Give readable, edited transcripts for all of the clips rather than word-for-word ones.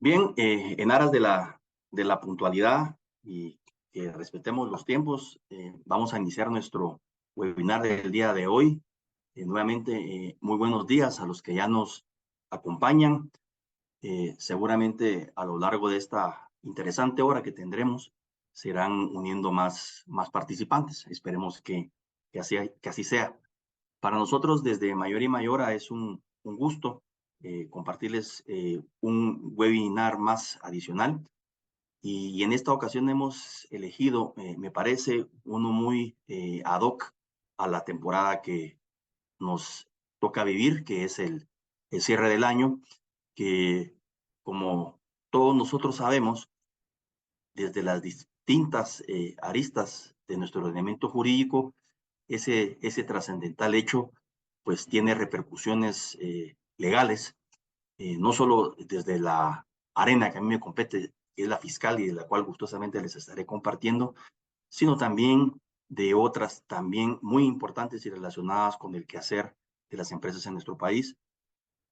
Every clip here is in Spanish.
Bien, en aras de la puntualidad y que respetemos los tiempos, vamos a iniciar nuestro webinar del día de hoy. Nuevamente, muy buenos días a los que ya nos acompañan. Seguramente a lo largo de esta interesante hora que tendremos, se irán uniendo más participantes. Esperemos que así sea. Para nosotros, desde Mayor y Mayora, es un gusto compartirles un webinar más adicional. Y en esta ocasión hemos elegido, me parece, uno muy ad hoc a la temporada que nos toca vivir, que es el cierre del año, que como todos nosotros sabemos, desde las distintas aristas de nuestro ordenamiento jurídico, ese trascendental hecho pues tiene repercusiones legales, no solo desde la arena que a mí me compete, que es la fiscal y de la cual gustosamente les estaré compartiendo, sino también de otras también muy importantes y relacionadas con el quehacer de las empresas en nuestro país,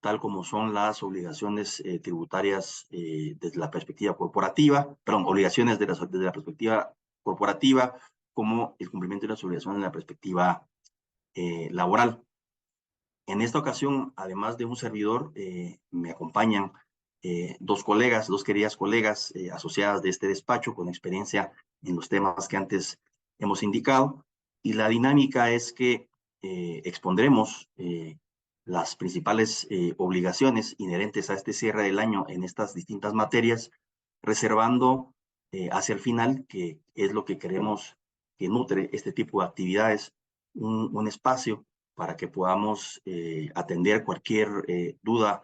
tal como son las obligaciones tributarias desde la perspectiva corporativa, perdón, obligaciones desde la perspectiva corporativa, como el cumplimiento de las obligaciones en la perspectiva laboral. En esta ocasión, además de un servidor, me acompañan dos queridas colegas asociadas de este despacho con experiencia en los temas que antes hemos indicado. Y la dinámica es que expondremos las principales obligaciones inherentes a este cierre del año en estas distintas materias, reservando hacia el final, que es lo que queremos que nutre este tipo de actividades, un espacio para que podamos atender cualquier duda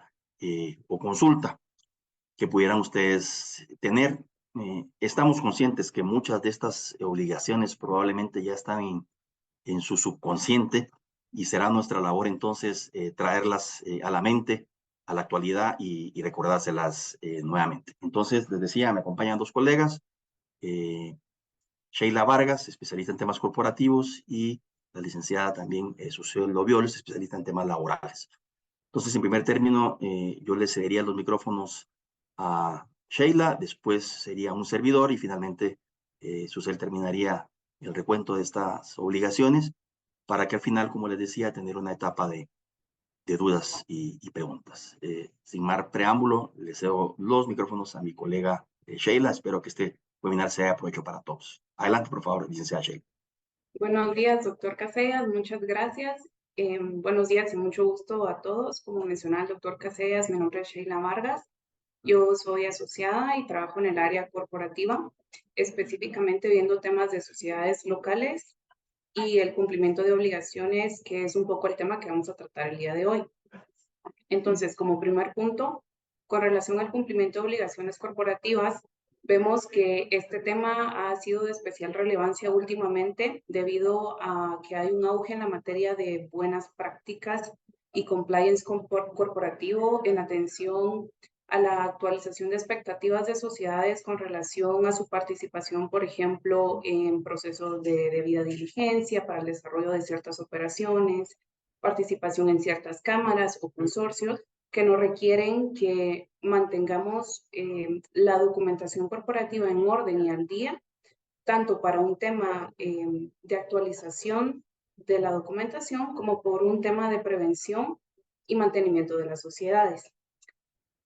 o consulta que pudieran ustedes tener. Estamos conscientes que muchas de estas obligaciones probablemente ya están en su subconsciente y será nuestra labor entonces traerlas a la mente, a la actualidad y recordárselas nuevamente. Entonces, les decía, me acompañan dos colegas, Sheila Vargas, especialista en temas corporativos, y la licenciada también Susel Lobioles, especialista en temas laborales. Entonces, en primer término, yo le cedería los micrófonos a Sheila, después sería un servidor y finalmente Susel terminaría el recuento de estas obligaciones para que al final, como les decía, tener una etapa de dudas y preguntas. Sin más preámbulo, le cedo los micrófonos a mi colega Sheila. Espero que este webinar sea de provecho para todos. Adelante, por favor, licenciada Sheila. Buenos días, doctor Casellas, muchas gracias. Buenos días y mucho gusto a todos. Como mencionaba el doctor Casellas, mi nombre es Sheila Vargas. Yo soy asociada y trabajo en el área corporativa, específicamente viendo temas de sociedades locales y el cumplimiento de obligaciones, que es un poco el tema que vamos a tratar el día de hoy. Entonces, como primer punto, con relación al cumplimiento de obligaciones corporativas, vemos que este tema ha sido de especial relevancia últimamente debido a que hay un auge en la materia de buenas prácticas y compliance corporativo en atención a la actualización de expectativas de sociedades con relación a su participación, por ejemplo, en procesos de debida diligencia para el desarrollo de ciertas operaciones, participación en ciertas cámaras o consorcios que nos requieren que mantengamos la documentación corporativa en orden y al día, tanto para un tema de actualización de la documentación como por un tema de prevención y mantenimiento de las sociedades.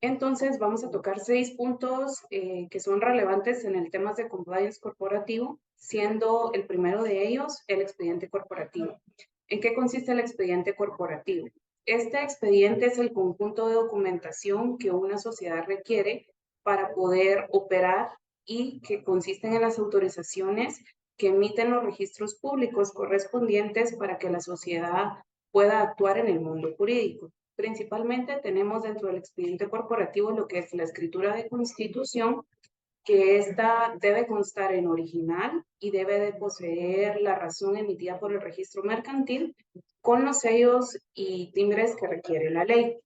Entonces, vamos a tocar 6 puntos que son relevantes en el tema de compliance corporativo, siendo el primero de ellos el expediente corporativo. ¿En qué consiste el expediente corporativo? Este expediente es el conjunto de documentación que una sociedad requiere para poder operar y que consisten en las autorizaciones que emiten los registros públicos correspondientes para que la sociedad pueda actuar en el mundo jurídico. Principalmente tenemos dentro del expediente corporativo lo que es la escritura de constitución, que esta debe constar en original y debe de poseer la razón emitida por el registro mercantil con los sellos y timbres que requiere la ley.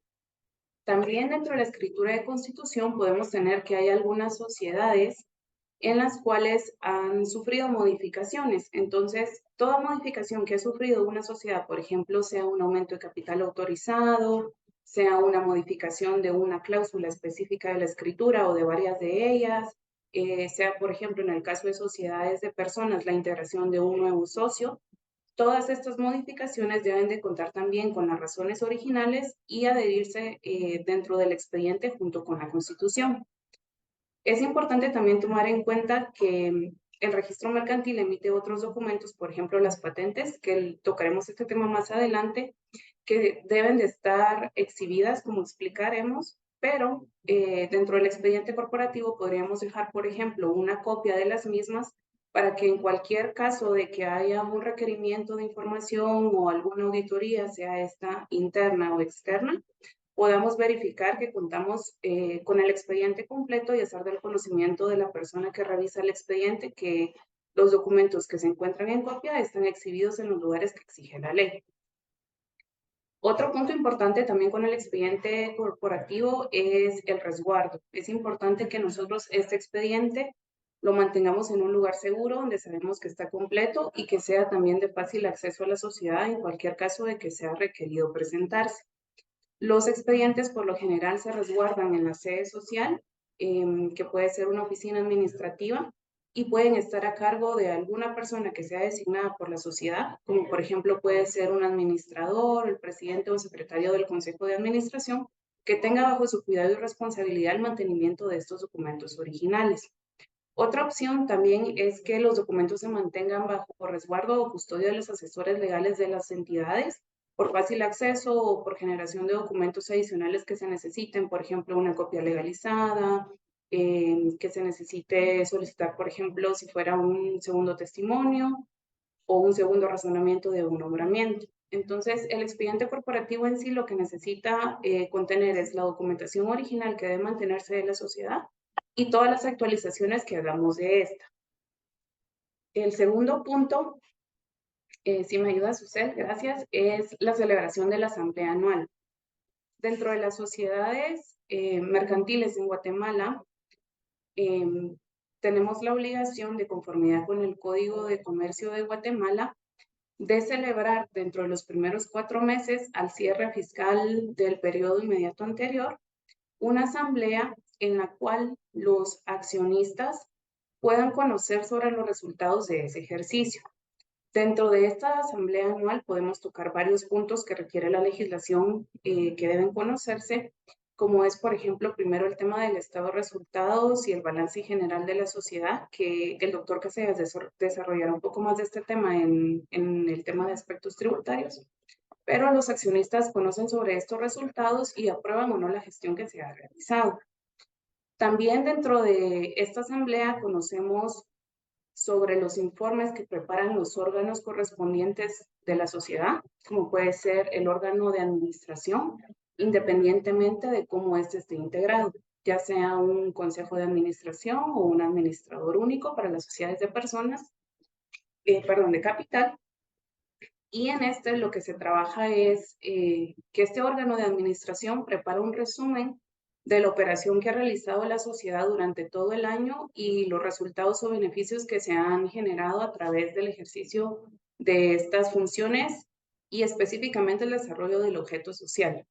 También dentro de la escritura de constitución podemos tener que hay algunas sociedades en las cuales han sufrido modificaciones. Entonces, toda modificación que ha sufrido una sociedad, por ejemplo, sea un aumento de capital autorizado, sea una modificación de una cláusula específica de la escritura o de varias de ellas, sea, por ejemplo, en el caso de sociedades de personas, la integración de un nuevo socio. Todas estas modificaciones deben de contar también con las razones originales y adherirse dentro del expediente junto con la Constitución. Es importante también tomar en cuenta que el registro mercantil emite otros documentos, por ejemplo, las patentes, que tocaremos este tema más adelante, que deben de estar exhibidas, como explicaremos, pero dentro del expediente corporativo podríamos dejar, por ejemplo, una copia de las mismas para que en cualquier caso de que haya un requerimiento de información o alguna auditoría, sea esta interna o externa, podamos verificar que contamos con el expediente completo y hacer del conocimiento de la persona que revisa el expediente que los documentos que se encuentran en copia están exhibidos en los lugares que exige la ley. Otro punto importante también con el expediente corporativo es el resguardo. Es importante que nosotros este expediente lo mantengamos en un lugar seguro donde sabemos que está completo y que sea también de fácil acceso a la sociedad en cualquier caso de que sea requerido presentarse. Los expedientes por lo general se resguardan en la sede social, que puede ser una oficina administrativa, y pueden estar a cargo de alguna persona que sea designada por la sociedad, como por ejemplo puede ser un administrador, el presidente o secretario del consejo de administración, que tenga bajo su cuidado y responsabilidad el mantenimiento de estos documentos originales. Otra opción también es que los documentos se mantengan bajo resguardo o custodia de los asesores legales de las entidades por fácil acceso o por generación de documentos adicionales que se necesiten, por ejemplo, una copia legalizada, que se necesite solicitar, por ejemplo, si fuera un segundo testimonio o un segundo razonamiento de un nombramiento. Entonces, el expediente corporativo en sí lo que necesita contener es la documentación original que debe mantenerse de la sociedad y todas las actualizaciones que hagamos de esta. El segundo punto, si me ayuda Susel, gracias, es la celebración de la asamblea anual. Dentro de las sociedades mercantiles en Guatemala, tenemos la obligación de conformidad con el Código de Comercio de Guatemala de celebrar dentro de los primeros 4 meses al cierre fiscal del periodo inmediato anterior una asamblea en la cual los accionistas puedan conocer sobre los resultados de ese ejercicio. Dentro de esta asamblea anual podemos tocar varios puntos que requiere la legislación que deben conocerse, como es, por ejemplo, primero el tema del estado de resultados y el balance general de la sociedad, que el doctor Casellas desarrollará un poco más de este tema en el tema de aspectos tributarios, pero los accionistas conocen sobre estos resultados y aprueban o no la gestión que se ha realizado. También dentro de esta asamblea conocemos sobre los informes que preparan los órganos correspondientes de la sociedad, como puede ser el órgano de administración, independientemente de cómo éste esté integrado, ya sea un consejo de administración o un administrador único para las sociedades de personas, de capital. Y en este lo que se trabaja es que este órgano de administración prepara un resumen de la operación que ha realizado la sociedad durante todo el año y los resultados o beneficios que se han generado a través del ejercicio de estas funciones y específicamente el desarrollo del objeto social.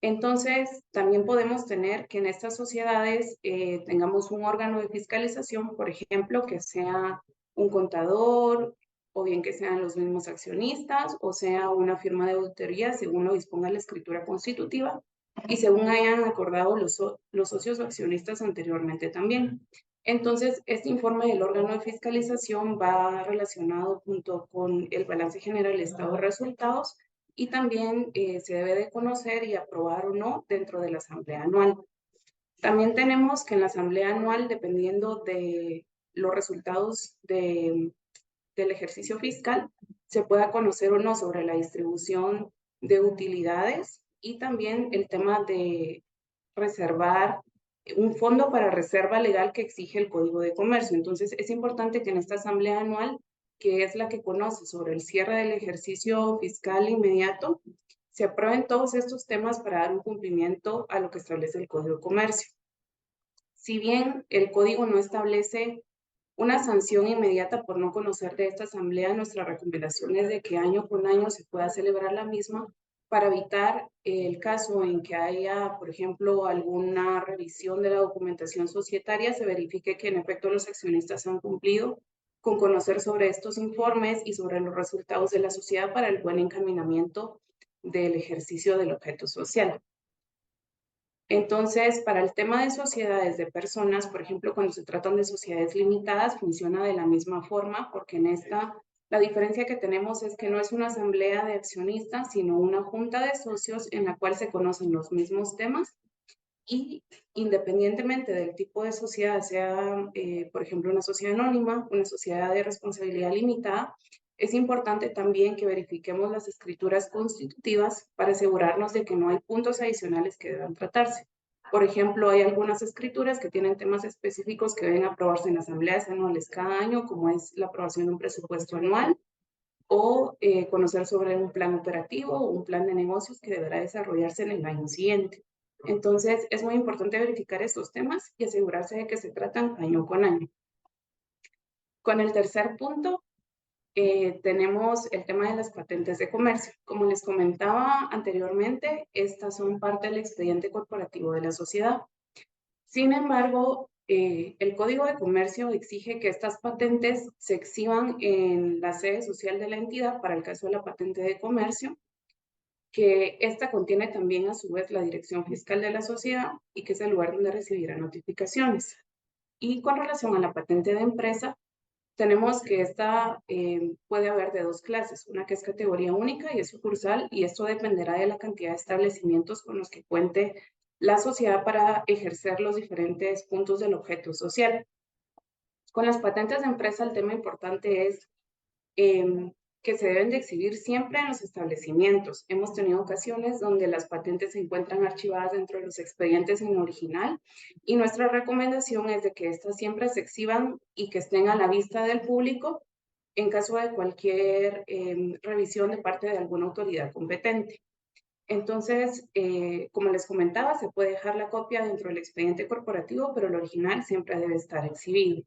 Entonces, también podemos tener que en estas sociedades tengamos un órgano de fiscalización, por ejemplo, que sea un contador, o bien que sean los mismos accionistas, o sea una firma de auditoría, según lo disponga la escritura constitutiva, y según hayan acordado los socios o accionistas anteriormente también. Entonces, este informe del órgano de fiscalización va relacionado junto con el balance general del estado de resultados y también se debe de conocer y aprobar o no dentro de la asamblea anual. También tenemos que en la asamblea anual, dependiendo de los resultados del ejercicio fiscal, se pueda conocer o no sobre la distribución de utilidades y también el tema de reservar un fondo para reserva legal que exige el Código de Comercio. Entonces, es importante que en esta asamblea anual, que es la que conoce sobre el cierre del ejercicio fiscal inmediato, se aprueben todos estos temas para dar un cumplimiento a lo que establece el Código de Comercio. Si bien el Código no establece una sanción inmediata por no conocer de esta asamblea, nuestra recomendación es de que año con año se pueda celebrar la misma para evitar el caso en que haya, por ejemplo, alguna revisión de la documentación societaria, se verifique que en efecto los accionistas han cumplido con conocer sobre estos informes y sobre los resultados de la sociedad para el buen encaminamiento del ejercicio del objeto social. Entonces, para el tema de sociedades de personas, por ejemplo, cuando se tratan de sociedades limitadas, funciona de la misma forma, porque en esta, la diferencia que tenemos es que no es una asamblea de accionistas, sino una junta de socios en la cual se conocen los mismos temas y independientemente del tipo de sociedad, sea, por ejemplo, una sociedad anónima, una sociedad de responsabilidad limitada, es importante también que verifiquemos las escrituras constitutivas para asegurarnos de que no hay puntos adicionales que deban tratarse. Por ejemplo, hay algunas escrituras que tienen temas específicos que deben aprobarse en asambleas anuales cada año, como es la aprobación de un presupuesto anual o conocer sobre un plan operativo o un plan de negocios que deberá desarrollarse en el año siguiente. Entonces, es muy importante verificar estos temas y asegurarse de que se tratan año con año. Con el tercer punto, tenemos el tema de las patentes de comercio. Como les comentaba anteriormente, estas son parte del expediente corporativo de la sociedad. Sin embargo, el Código de Comercio exige que estas patentes se exhiban en la sede social de la entidad para el caso de la patente de comercio, que esta contiene también a su vez la dirección fiscal de la sociedad y que es el lugar donde recibirá notificaciones. Y con relación a la patente de empresa, tenemos que esta puede haber de dos clases, una que es categoría única y es sucursal, y esto dependerá de la cantidad de establecimientos con los que cuente la sociedad para ejercer los diferentes puntos del objeto social. Con las patentes de empresa, el tema importante es que se deben de exhibir siempre en los establecimientos. Hemos tenido ocasiones donde las patentes se encuentran archivadas dentro de los expedientes en original y nuestra recomendación es de que estas siempre se exhiban y que estén a la vista del público en caso de cualquier revisión de parte de alguna autoridad competente. Entonces, como les comentaba, se puede dejar la copia dentro del expediente corporativo, pero el original siempre debe estar exhibido.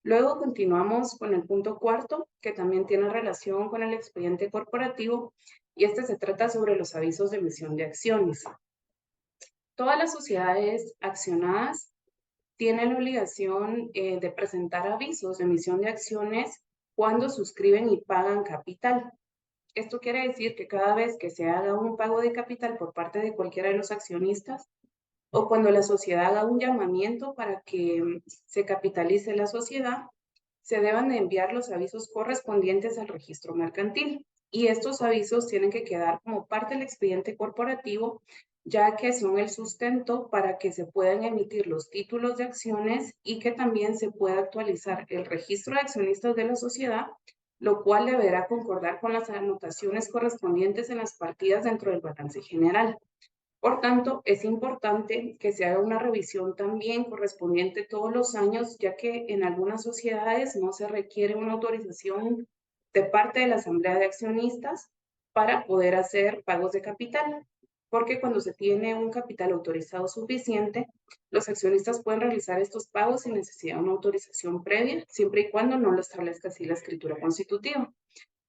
Luego continuamos con el punto cuarto, que también tiene relación con el expediente corporativo, y este se trata sobre los avisos de emisión de acciones. Todas las sociedades accionadas tienen la obligación de presentar avisos de emisión de acciones cuando suscriben y pagan capital. Esto quiere decir que cada vez que se haga un pago de capital por parte de cualquiera de los accionistas, o cuando la sociedad haga un llamamiento para que se capitalice la sociedad, se deban de enviar los avisos correspondientes al registro mercantil. Y estos avisos tienen que quedar como parte del expediente corporativo, ya que son el sustento para que se puedan emitir los títulos de acciones y que también se pueda actualizar el registro de accionistas de la sociedad, lo cual deberá concordar con las anotaciones correspondientes en las partidas dentro del balance general. Por tanto, es importante que se haga una revisión también correspondiente todos los años, ya que en algunas sociedades no se requiere una autorización de parte de la Asamblea de Accionistas para poder hacer pagos de capital, porque cuando se tiene un capital autorizado suficiente, los accionistas pueden realizar estos pagos sin necesidad de una autorización previa, siempre y cuando no lo establezca así la escritura constitutiva.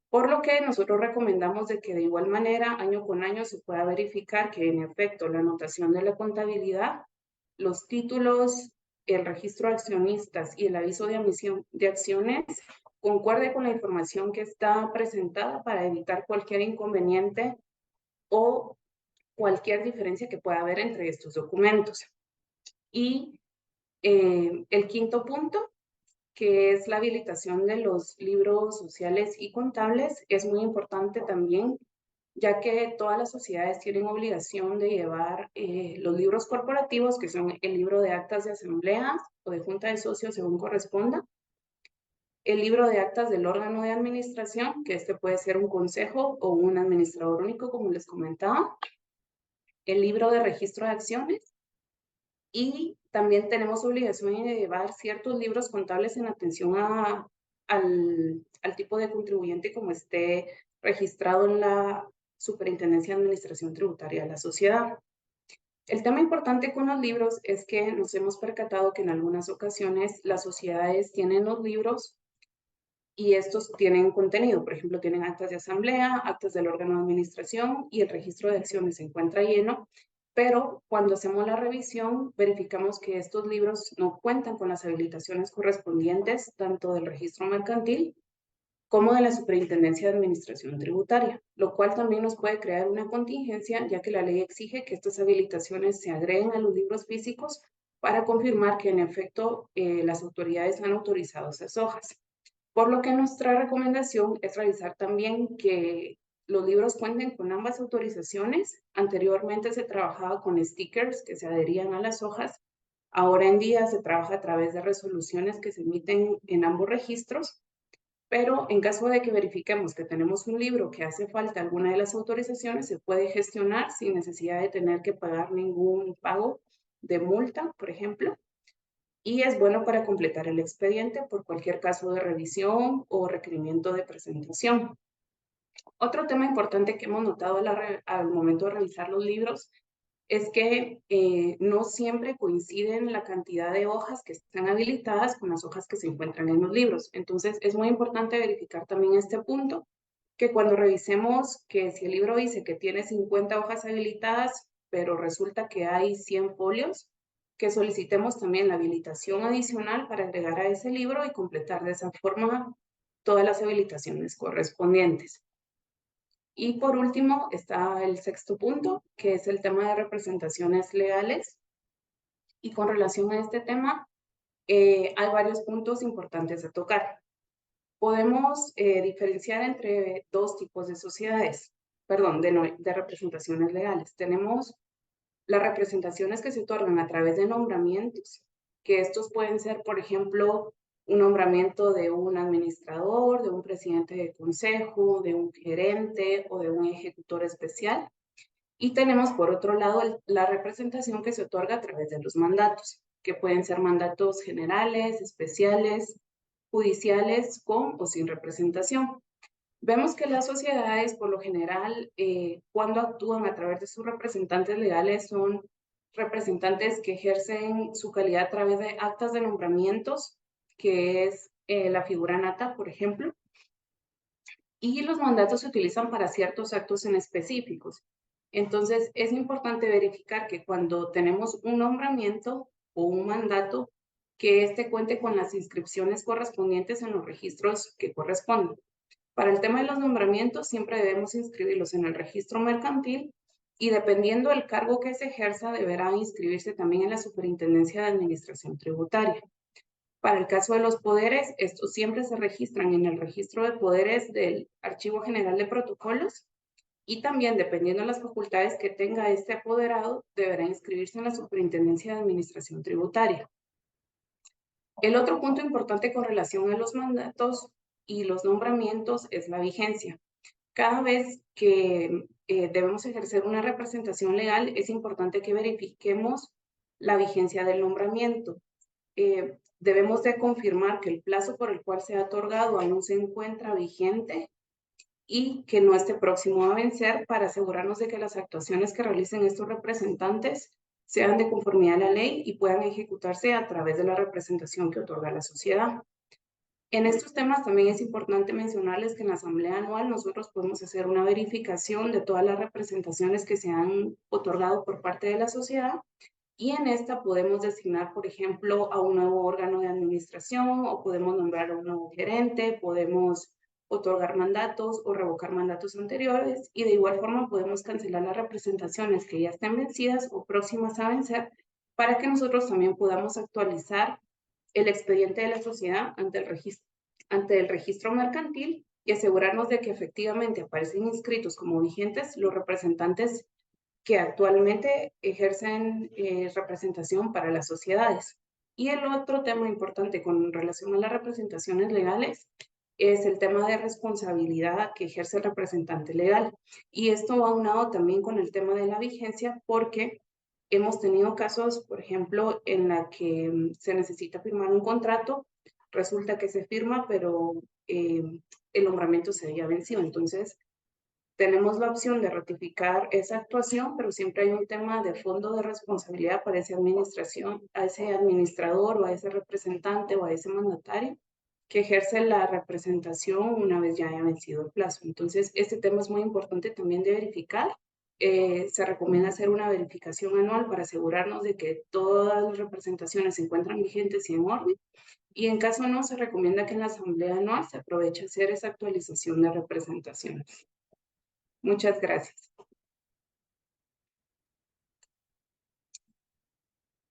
Por lo que nosotros recomendamos de que de igual manera, año con año, se pueda verificar que en efecto la anotación de la contabilidad, los títulos, el registro de accionistas y el aviso de emisión de acciones concuerde con la información que está presentada para evitar cualquier inconveniente o cualquier diferencia que pueda haber entre estos documentos. Y el quinto punto, que es la habilitación de los libros sociales y contables, es muy importante también, ya que todas las sociedades tienen obligación de llevar los libros corporativos, que son el libro de actas de asambleas o de junta de socios según corresponda, el libro de actas del órgano de administración, que este puede ser un consejo o un administrador único, como les comentaba, el libro de registro de acciones, y también tenemos obligación de llevar ciertos libros contables en atención al tipo de contribuyente como esté registrado en la Superintendencia de Administración Tributaria de la sociedad. El tema importante con los libros es que nos hemos percatado que en algunas ocasiones las sociedades tienen los libros y estos tienen contenido, por ejemplo, tienen actas de asamblea, actas del órgano de administración y el registro de acciones se encuentra lleno, pero cuando hacemos la revisión verificamos que estos libros no cuentan con las habilitaciones correspondientes tanto del registro mercantil como de la Superintendencia de Administración Tributaria, lo cual también nos puede crear una contingencia, ya que la ley exige que estas habilitaciones se agreguen a los libros físicos para confirmar que en efecto las autoridades han autorizado esas hojas. Por lo que nuestra recomendación es revisar también que los libros cuenten con ambas autorizaciones. Anteriormente se trabajaba con stickers que se adherían a las hojas. Ahora en día se trabaja a través de resoluciones que se emiten en ambos registros, pero en caso de que verifiquemos que tenemos un libro que hace falta alguna de las autorizaciones, se puede gestionar sin necesidad de tener que pagar ningún pago de multa, por ejemplo, y es bueno para completar el expediente por cualquier caso de revisión o requerimiento de presentación. Otro tema importante que hemos notado al momento de revisar los libros es que no siempre coinciden la cantidad de hojas que están habilitadas con las hojas que se encuentran en los libros. Entonces, es muy importante verificar también este punto, que cuando revisemos que si el libro dice que tiene 50 hojas habilitadas, pero resulta que hay 100 folios, que solicitemos también la habilitación adicional para agregar a ese libro y completar de esa forma todas las habilitaciones correspondientes. Y por último está el sexto punto, que es el tema de representaciones legales. Y con relación a este tema, hay varios puntos importantes a tocar. Podemos diferenciar entre dos tipos de sociedades, perdón, de representaciones legales. Tenemos las representaciones que se otorgan a través de nombramientos, que estos pueden ser, por ejemplo, un nombramiento de un administrador, de un presidente de consejo, de un gerente o de un ejecutor especial. Y tenemos, por otro lado, la representación que se otorga a través de los mandatos, que pueden ser mandatos generales, especiales, judiciales, con o sin representación. Vemos que las sociedades, por lo general, cuando actúan a través de sus representantes legales, son representantes que ejercen su calidad a través de actas de nombramientos, que es la figura nata, por ejemplo, y los mandatos se utilizan para ciertos actos en específicos. Entonces, es importante verificar que cuando tenemos un nombramiento o un mandato, que éste cuente con las inscripciones correspondientes en los registros que corresponden. Para el tema de los nombramientos, siempre debemos inscribirlos en el registro mercantil y dependiendo del cargo que se ejerza, deberá inscribirse también en la Superintendencia de Administración Tributaria. Para el caso de los poderes, estos siempre se registran en el registro de poderes del Archivo General de Protocolos y también, dependiendo de las facultades que tenga este apoderado, deberá inscribirse en la Superintendencia de Administración Tributaria. El otro punto importante con relación a los mandatos y los nombramientos es la vigencia. Cada vez que debemos ejercer una representación legal, es importante que verifiquemos la vigencia del nombramiento. Debemos de confirmar que el plazo por el cual se ha otorgado aún se encuentra vigente y que no esté próximo a vencer para asegurarnos de que las actuaciones que realicen estos representantes sean de conformidad a la ley y puedan ejecutarse a través de la representación que otorga la sociedad. En estos temas también es importante mencionarles que en la asamblea anual nosotros podemos hacer una verificación de todas las representaciones que se han otorgado por parte de la sociedad y en esta podemos designar, por ejemplo, a un nuevo órgano de administración o podemos nombrar a un nuevo gerente, podemos otorgar mandatos o revocar mandatos anteriores y de igual forma podemos cancelar las representaciones que ya estén vencidas o próximas a vencer para que nosotros también podamos actualizar el expediente de la sociedad ante el registro mercantil y asegurarnos de que efectivamente aparecen inscritos como vigentes los representantes que actualmente ejercen representación para las sociedades. Y el otro tema importante con relación a las representaciones legales es el tema de responsabilidad que ejerce el representante legal. Y esto va aunado también con el tema de la vigencia porque hemos tenido casos, por ejemplo, en la que se necesita firmar un contrato, resulta que se firma, pero el nombramiento se había vencido. Entonces, tenemos la opción de ratificar esa actuación, pero siempre hay un tema de fondo de responsabilidad para esa administración, a ese administrador o a ese representante o a ese mandatario que ejerce la representación una vez ya haya vencido el plazo. Entonces, este tema es muy importante también de verificar. Se recomienda hacer una verificación anual para asegurarnos de que todas las representaciones se encuentran vigentes y en orden. Y en caso no, se recomienda que en la asamblea anual se aproveche hacer esa actualización de representaciones. Muchas gracias.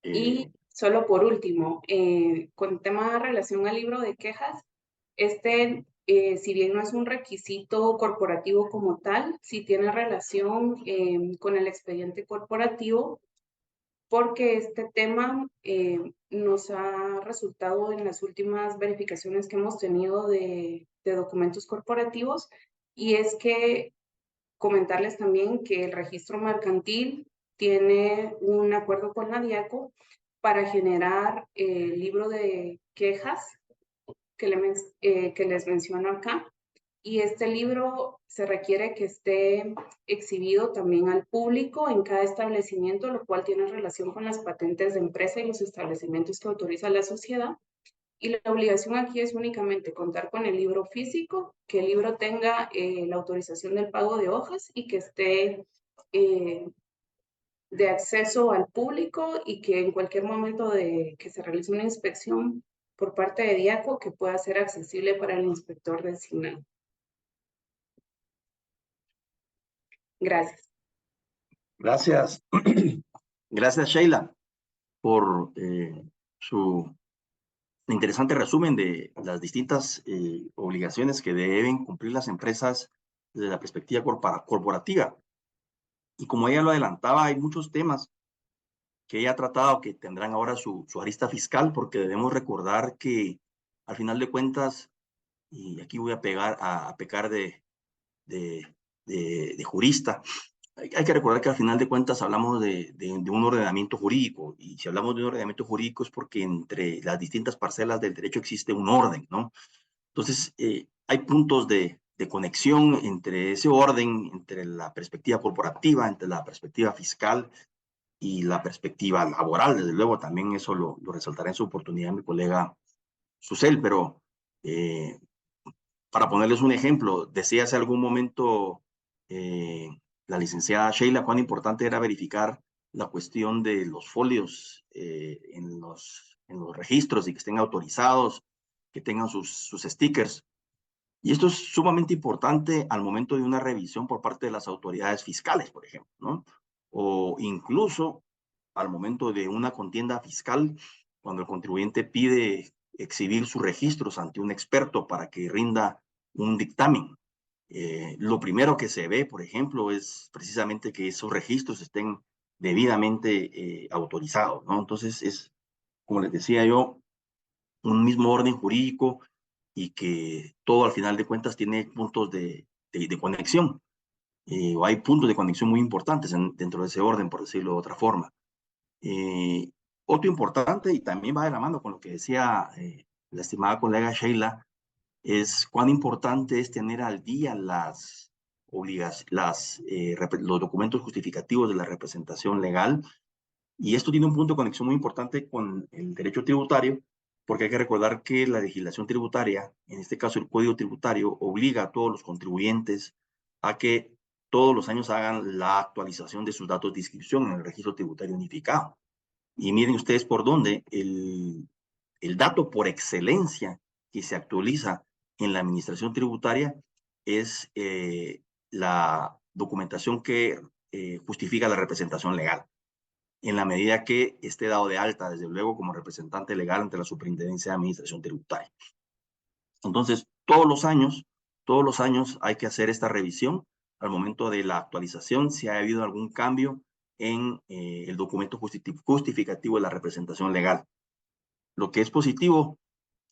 Y solo por último, con el tema de relación al libro de quejas, si bien no es un requisito corporativo como tal, sí tiene relación con el expediente corporativo, porque este tema nos ha resultado en las últimas verificaciones que hemos tenido de documentos corporativos, y es que comentarles también que el registro mercantil tiene un acuerdo con la DIACO para generar el libro de quejas que les menciono acá. Y este libro se requiere que esté exhibido también al público en cada establecimiento, lo cual tiene relación con las patentes de empresa y los establecimientos que autoriza la sociedad. Y la obligación aquí es únicamente contar con el libro físico, que el libro tenga la autorización del pago de hojas y que esté de acceso al público, y que en cualquier momento de que se realice una inspección por parte de DIACO, que pueda ser accesible para el inspector designado. Gracias. Gracias. Gracias, Sheila, por su interesante resumen de las distintas obligaciones que deben cumplir las empresas desde la perspectiva corporativa. Y como ella lo adelantaba, hay muchos temas que ella ha tratado que tendrán ahora su arista fiscal, porque debemos recordar que al final de cuentas, y aquí voy a pecar de jurista, hay que recordar que al final de cuentas hablamos de un ordenamiento jurídico, y si hablamos de un ordenamiento jurídico es porque entre las distintas parcelas del derecho existe un orden, ¿no? Entonces, hay puntos de conexión entre ese orden, entre la perspectiva corporativa, entre la perspectiva fiscal y la perspectiva laboral. Desde luego, también eso lo resaltará en su oportunidad mi colega Susel, pero para ponerles un ejemplo, decía hace algún momento la licenciada Sheila cuán importante era verificar la cuestión de los folios en los registros y que estén autorizados, que tengan sus stickers. Y esto es sumamente importante al momento de una revisión por parte de las autoridades fiscales, por ejemplo, ¿no? O incluso al momento de una contienda fiscal, cuando el contribuyente pide exhibir sus registros ante un experto para que rinda un dictamen. Lo primero que se ve, por ejemplo, es precisamente que esos registros estén debidamente autorizados, ¿no? Entonces es, como les decía yo, un mismo orden jurídico y que todo al final de cuentas tiene puntos de conexión. O hay puntos de conexión muy importantes dentro de ese orden, por decirlo de otra forma. Otro importante, y también va de la mano con lo que decía la estimada colega Sheila, es cuán importante es tener al día los documentos justificativos de la representación legal. Y esto tiene un punto de conexión muy importante con el derecho tributario, porque hay que recordar que la legislación tributaria, en este caso el Código Tributario, obliga a todos los contribuyentes a que todos los años hagan la actualización de sus datos de inscripción en el registro tributario unificado. Y miren ustedes por dónde el dato por excelencia que se actualiza en la administración tributaria es la documentación que justifica la representación legal, en la medida que esté dado de alta, desde luego, como representante legal ante la Superintendencia de Administración Tributaria. Entonces, todos los años hay que hacer esta revisión al momento de la actualización, si ha habido algún cambio en el documento justificativo de la representación legal. Lo que es positivo,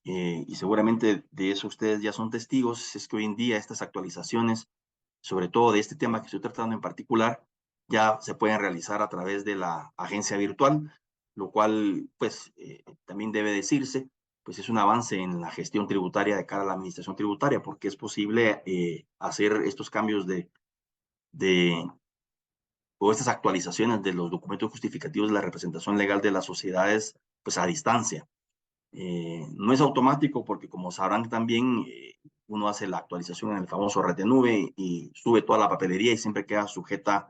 y seguramente de eso ustedes ya son testigos, es que hoy en día estas actualizaciones, sobre todo de este tema que estoy tratando en particular, ya se pueden realizar a través de la agencia virtual, lo cual, pues, también debe decirse, pues es un avance en la gestión tributaria de cara a la administración tributaria, porque es posible hacer estos cambios o estas actualizaciones de los documentos justificativos de la representación legal de las sociedades, pues a distancia. No es automático porque, como sabrán también, uno hace la actualización en el famoso red de nube y sube toda la papelería y siempre queda sujeta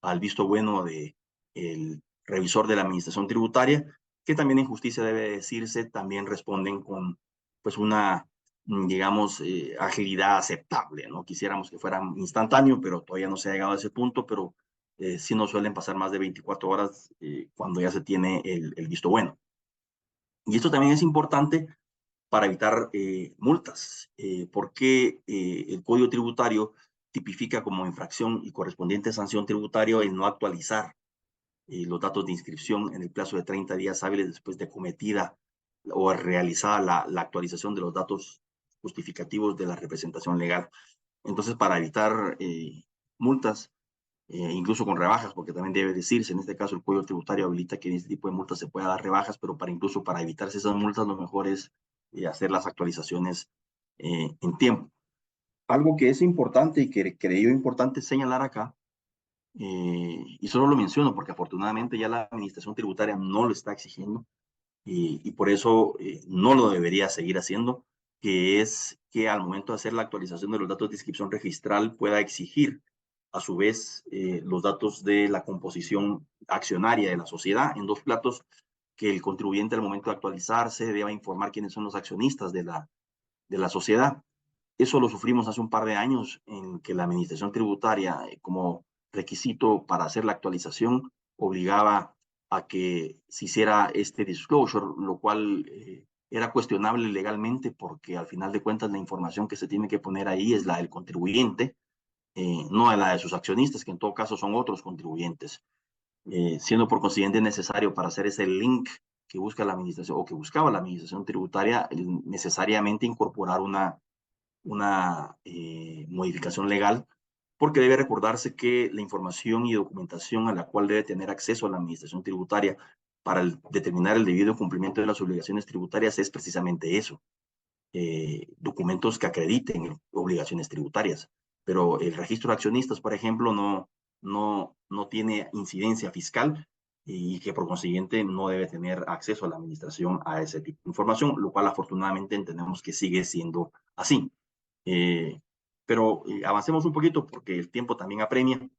al visto bueno de el revisor de la administración tributaria, que también en justicia debe decirse, también responden con pues una, digamos, agilidad aceptable, ¿no? Quisiéramos que fuera instantáneo, pero todavía no se ha llegado a ese punto, pero sí no suelen pasar más de 24 horas cuando ya se tiene el visto bueno. Y esto también es importante para evitar multas, porque el Código Tributario tipifica como infracción y correspondiente sanción tributaria el no actualizar los datos de inscripción en el plazo de 30 días hábiles después de cometida o realizada la actualización de los datos justificativos de la representación legal. Entonces, para evitar multas, incluso con rebajas, porque también debe decirse, en este caso el Código Tributario habilita que en este tipo de multas se pueda dar rebajas, pero incluso para evitarse esas multas, lo mejor es hacer las actualizaciones en tiempo. Algo que es importante y que creo importante señalar acá, y solo lo menciono porque afortunadamente ya la administración tributaria no lo está exigiendo y por eso no lo debería seguir haciendo, que es que al momento de hacer la actualización de los datos de inscripción registral pueda exigir a su vez los datos de la composición accionaria de la sociedad en dos platos, que el contribuyente al momento de actualizarse deba informar quiénes son los accionistas de la sociedad. Eso lo sufrimos hace un par de años en que la administración tributaria, como requisito para hacer la actualización, obligaba a que se hiciera este disclosure, lo cual era cuestionable legalmente porque al final de cuentas la información que se tiene que poner ahí es la del contribuyente, no la de sus accionistas, que en todo caso son otros contribuyentes, siendo por consiguiente necesario para hacer ese link que busca la administración o que buscaba la administración tributaria, necesariamente incorporar una modificación legal, porque debe recordarse que la información y documentación a la cual debe tener acceso la administración tributaria para determinar el debido cumplimiento de las obligaciones tributarias es precisamente eso, documentos que acrediten obligaciones tributarias. Pero el registro de accionistas, por ejemplo, no tiene incidencia fiscal y que por consiguiente no debe tener acceso a la administración a ese tipo de información, lo cual afortunadamente entendemos que sigue siendo así. Eh, pero avancemos un poquito porque el tiempo también apremia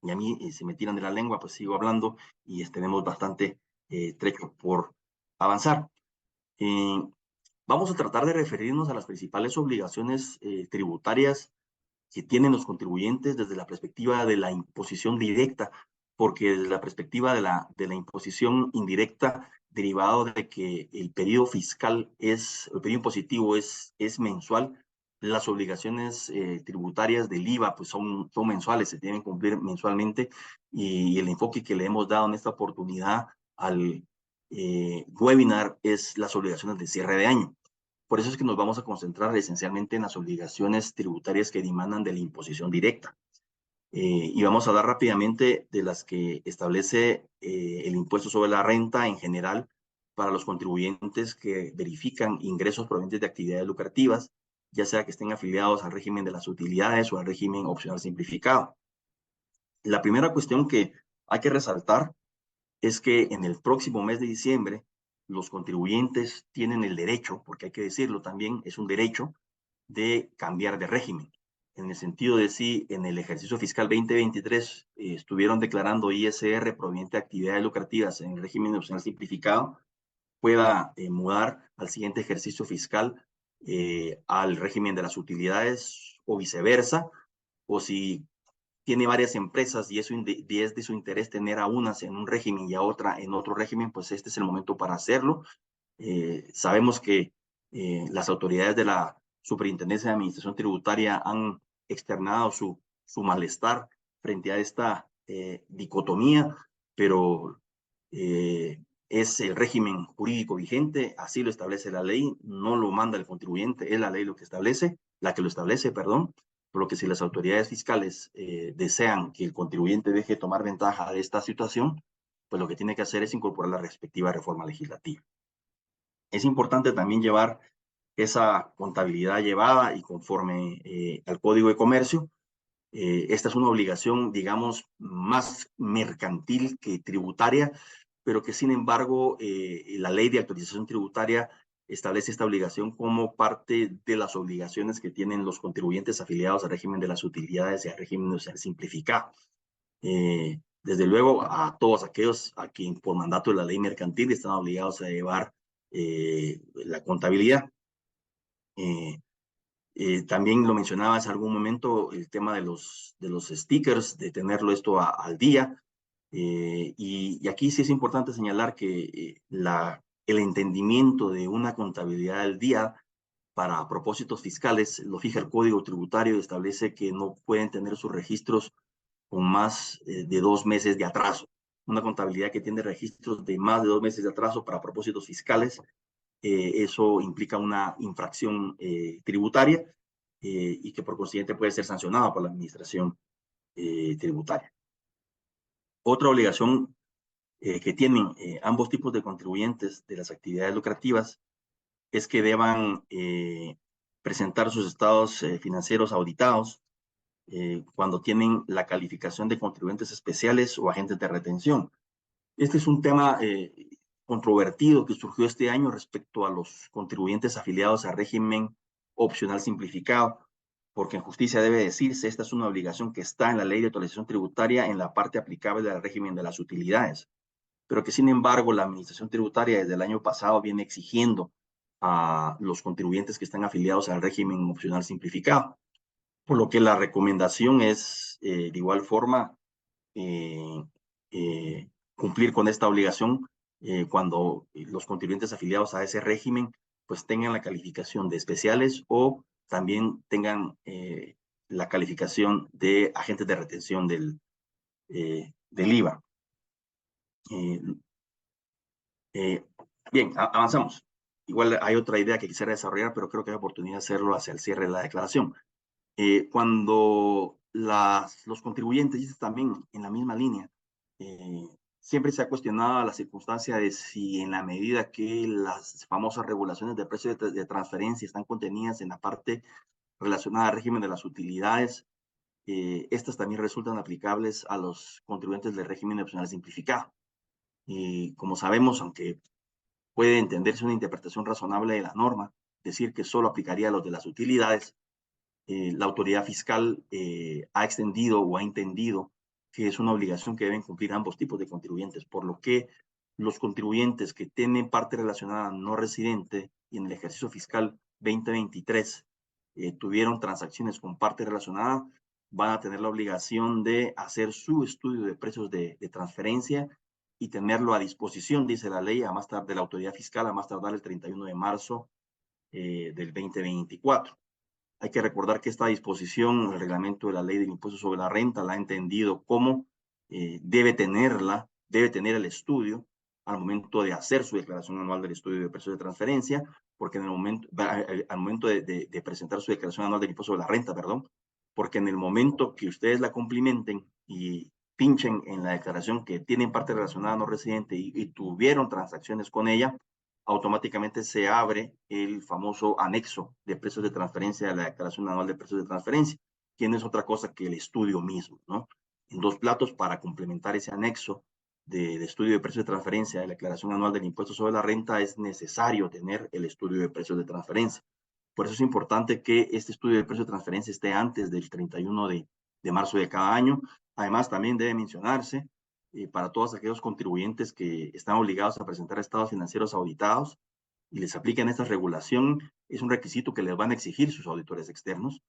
y a mí se me tiran de la lengua, pues sigo hablando y tenemos bastante trecho por avanzar. Eh, Vamos a tratar de referirnos a las principales obligaciones tributarias que tienen los contribuyentes desde la perspectiva de la imposición directa, porque desde la perspectiva de la imposición indirecta, derivado de que el periodo fiscal el periodo impositivo es mensual, las obligaciones tributarias del IVA pues son mensuales, se deben cumplir mensualmente, y el enfoque que le hemos dado en esta oportunidad al webinar es las obligaciones de cierre de año. Por eso es que nos vamos a concentrar esencialmente en las obligaciones tributarias que dimandan de la imposición directa. Y vamos a hablar rápidamente de las que establece el impuesto sobre la renta en general para los contribuyentes que verifican ingresos provenientes de actividades lucrativas, ya sea que estén afiliados al régimen de las utilidades o al régimen opcional simplificado. La primera cuestión que hay que resaltar es que en el próximo mes de diciembre los contribuyentes tienen el derecho, porque hay que decirlo también, es un derecho de cambiar de régimen, en el sentido de si en el ejercicio fiscal 2023 estuvieron declarando ISR proveniente de actividades lucrativas en el régimen opcional simplificado, pueda mudar al siguiente ejercicio fiscal al régimen de las utilidades o viceversa, o si tiene varias empresas y es de su interés tener a unas en un régimen y a otra en otro régimen, pues este es el momento para hacerlo. Sabemos que las autoridades de la Superintendencia de Administración Tributaria han externado su malestar frente a esta dicotomía, pero es el régimen jurídico vigente, así lo establece la ley, no lo manda el contribuyente, es la ley la que lo establece, perdón, por lo que si las autoridades fiscales desean que el contribuyente deje de tomar ventaja de esta situación, pues lo que tiene que hacer es incorporar la respectiva reforma legislativa. Es importante también llevar esa contabilidad llevada y conforme al Código de Comercio. Esta es una obligación, digamos, más mercantil que tributaria, pero que sin embargo la ley de actualización tributaria establece esta obligación como parte de las obligaciones que tienen los contribuyentes afiliados al régimen de las utilidades y al régimen simplificado. Desde luego, a todos aquellos a quien por mandato de la ley mercantil están obligados a llevar la contabilidad. También lo mencionaba hace algún momento, el tema de los stickers, de tenerlo esto al día. Y aquí sí es importante señalar que el entendimiento de una contabilidad al día para propósitos fiscales lo fija el Código Tributario y establece que no pueden tener sus registros con más de 2 meses de atraso. Una contabilidad que tiene registros de más de 2 meses de atraso para propósitos fiscales, eso implica una infracción tributaria y que por consiguiente puede ser sancionada por la administración tributaria. Otra obligación que tienen ambos tipos de contribuyentes de las actividades lucrativas es que deban presentar sus estados financieros auditados cuando tienen la calificación de contribuyentes especiales o agentes de retención. Este es un tema controvertido que surgió este año respecto a los contribuyentes afiliados al régimen opcional simplificado, porque en justicia debe decirse, esta es una obligación que está en la ley de actualización tributaria en la parte aplicable al régimen de las utilidades, pero que sin embargo la administración tributaria desde el año pasado viene exigiendo a los contribuyentes que están afiliados al régimen opcional simplificado, por lo que la recomendación es de igual forma eh, cumplir con esta obligación cuando los contribuyentes afiliados a ese régimen pues tengan la calificación de especiales o también tengan la calificación de agentes de retención del IVA. Bien, avanzamos. Igual hay otra idea que quisiera desarrollar, pero creo que hay oportunidad de hacerlo hacia el cierre de la declaración. Cuando los contribuyentes, y esto también en la misma línea, siempre se ha cuestionado la circunstancia de si en la medida que las famosas regulaciones de precios de transferencia están contenidas en la parte relacionada al régimen de las utilidades, estas también resultan aplicables a los contribuyentes del régimen opcional simplificado. Y como sabemos, aunque puede entenderse una interpretación razonable de la norma, decir que solo aplicaría a los de las utilidades, la autoridad fiscal ha extendido o ha entendido que es una obligación que deben cumplir ambos tipos de contribuyentes, por lo que los contribuyentes que tienen parte relacionada no residente y en el ejercicio fiscal 2023 tuvieron transacciones con parte relacionada, van a tener la obligación de hacer su estudio de precios de transferencia y tenerlo a disposición, dice la ley, a más tarde de la autoridad fiscal, a más tardar el 31 de marzo del 2024. Hay que recordar que esta disposición, el reglamento de la ley del impuesto sobre la renta, la ha entendido como debe tener el estudio al momento de hacer su declaración anual del estudio de precios de transferencia, porque en el momento, al momento de presentar su declaración anual del impuesto sobre la renta, perdón, porque en el momento que ustedes la cumplimenten y pinchen en la declaración que tienen parte relacionada no residente y tuvieron transacciones con ella, automáticamente se abre el famoso anexo de precios de transferencia de la declaración anual de precios de transferencia, que no es otra cosa que el estudio mismo, ¿no? En 2 platos, para complementar ese anexo de estudio de precios de transferencia de la declaración anual del impuesto sobre la renta, es necesario tener el estudio de precios de transferencia. Por eso es importante que este estudio de precios de transferencia esté antes del 31 de marzo de cada año. Además, también debe mencionarse para todos aquellos contribuyentes que están obligados a presentar estados financieros auditados y les aplican esta regulación, es un requisito que les van a exigir sus auditores externos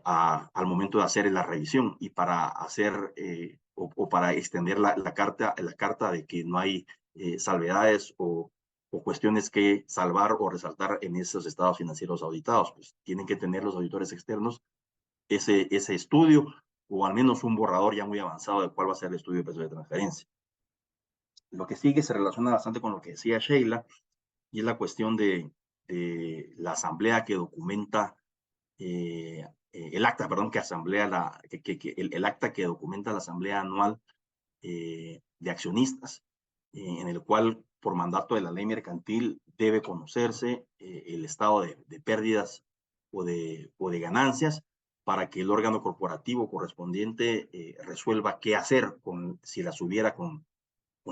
al momento de hacer la revisión y para hacer o para extender la carta de que no hay salvedades o cuestiones que salvar o resaltar en esos estados financieros auditados. Pues tienen que tener los auditores externos ese estudio o al menos un borrador ya muy avanzado de cuál va a ser el estudio de precios de transferencia. Lo que sigue se relaciona bastante con lo que decía Sheila y es la cuestión de la asamblea que documenta el acta, perdón, que asamblea el acta que documenta la asamblea anual de accionistas, en el cual por mandato de la ley mercantil debe conocerse el estado de pérdidas o de ganancias para que el órgano corporativo correspondiente resuelva qué hacer si las hubiera con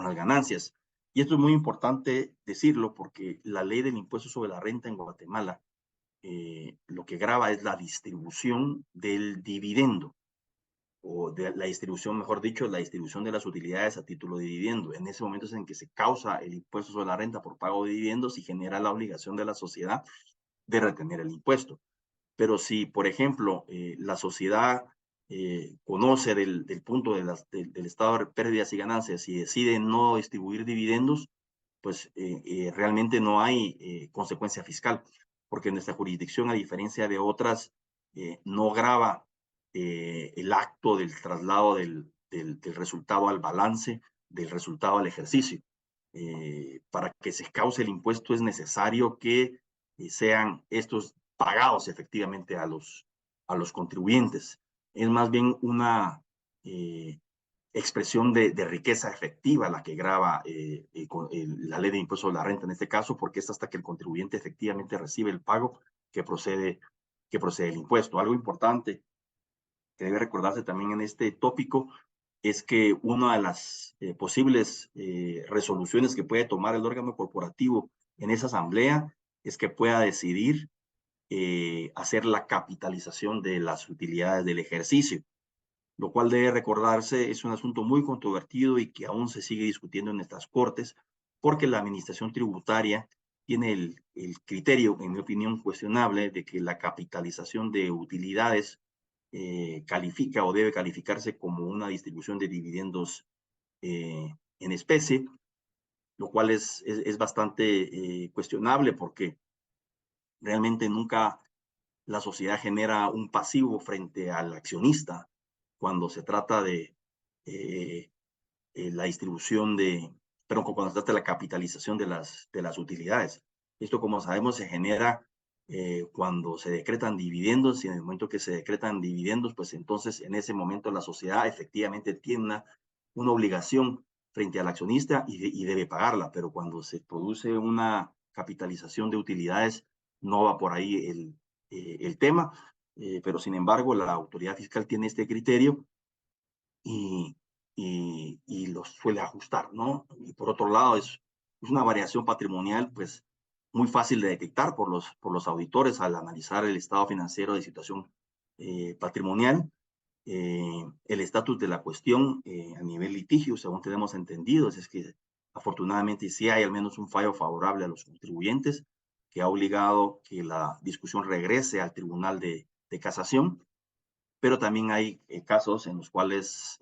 las ganancias. Y esto es muy importante decirlo porque la ley del impuesto sobre la renta en Guatemala lo que grava es la distribución del dividendo, o de la distribución, mejor dicho, la distribución de las utilidades a título de dividendo. En ese momento es en que se causa el impuesto sobre la renta por pago de dividendos y genera la obligación de la sociedad de retener el impuesto. Pero si, por ejemplo, la sociedad conoce del punto del estado de pérdidas y ganancias y decide no distribuir dividendos, pues realmente no hay consecuencia fiscal, porque nuestra jurisdicción, a diferencia de otras, no grava el acto del traslado del resultado al balance, del resultado al ejercicio. Para que se cause el impuesto es necesario que sean estos pagados efectivamente a los contribuyentes. Es más bien una expresión de riqueza efectiva la que grava la ley de impuesto sobre la renta en este caso, porque es hasta que el contribuyente efectivamente recibe el pago que procede el impuesto. Algo importante que debe recordarse también en este tópico es que una de las posibles resoluciones que puede tomar el órgano corporativo en esa asamblea es que pueda decidir hacer la capitalización de las utilidades del ejercicio, lo cual debe recordarse es un asunto muy controvertido y que aún se sigue discutiendo en nuestras cortes, porque la administración tributaria tiene el criterio, en mi opinión, cuestionable de que la capitalización de utilidades califica o debe calificarse como una distribución de dividendos en especie, lo cual es bastante cuestionable porque realmente nunca la sociedad genera un pasivo frente al accionista cuando se trata de la distribución pero cuando se trata de la capitalización de las utilidades. Esto, como sabemos, se genera cuando se decretan dividendos, y en el momento que se decretan dividendos, pues entonces en ese momento la sociedad efectivamente tiene una obligación frente al accionista y debe pagarla, pero cuando se produce una capitalización de utilidades, no va por ahí el tema, pero sin embargo la autoridad fiscal tiene este criterio y, y los suele ajustar, ¿no? Y por otro lado, es una variación patrimonial, pues, muy fácil de detectar por los auditores al analizar el estado financiero de situación patrimonial. El estatus de la cuestión a nivel litigio, según tenemos entendido, es que afortunadamente sí hay al menos un fallo favorable a los contribuyentes que ha obligado que la discusión regrese al Tribunal de Casación, pero también hay casos en los cuales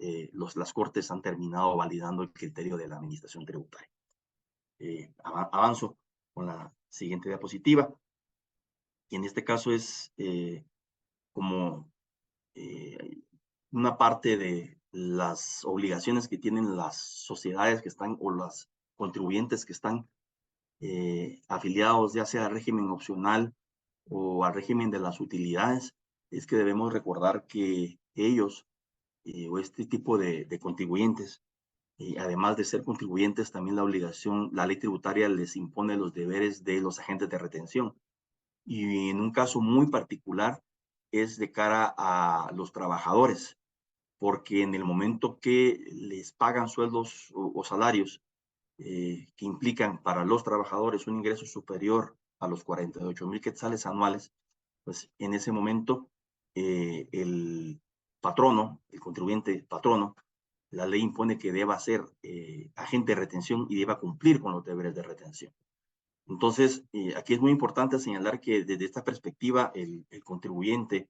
las cortes han terminado validando el criterio de la administración tributaria. Avanzo con la siguiente diapositiva, y en este caso es como una parte de las obligaciones que tienen las sociedades que están o los contribuyentes que están afiliados ya sea al régimen opcional o al régimen de las utilidades. Es que debemos recordar que ellos o este tipo de contribuyentes, además de ser contribuyentes, también la ley tributaria les impone los deberes de los agentes de retención. Y en un caso muy particular es de cara a los trabajadores, porque en el momento que les pagan sueldos o salarios que implican para los trabajadores un ingreso superior a los 48,000 quetzales anuales, pues en ese momento el patrono, el contribuyente patrono, la ley impone que deba ser agente de retención y deba cumplir con los deberes de retención. Entonces, aquí es muy importante señalar que desde esta perspectiva el contribuyente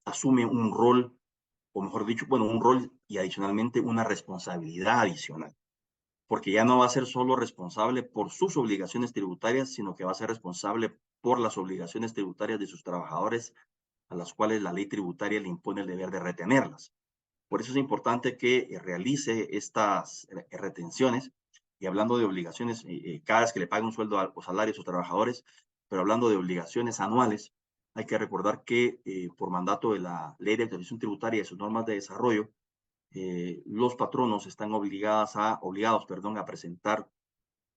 asume un rol, o mejor dicho, bueno, un rol y adicionalmente una responsabilidad adicional, porque ya no va a ser solo responsable por sus obligaciones tributarias, sino que va a ser responsable por las obligaciones tributarias de sus trabajadores, a las cuales la ley tributaria le impone el deber de retenerlas. Por eso es importante que realice estas retenciones, y hablando de obligaciones, cada vez que le pague un sueldo o salario a sus trabajadores, pero hablando de obligaciones anuales, hay que recordar que por mandato de la Ley de Actualización Tributaria y sus normas de desarrollo, los patronos están obligados a presentar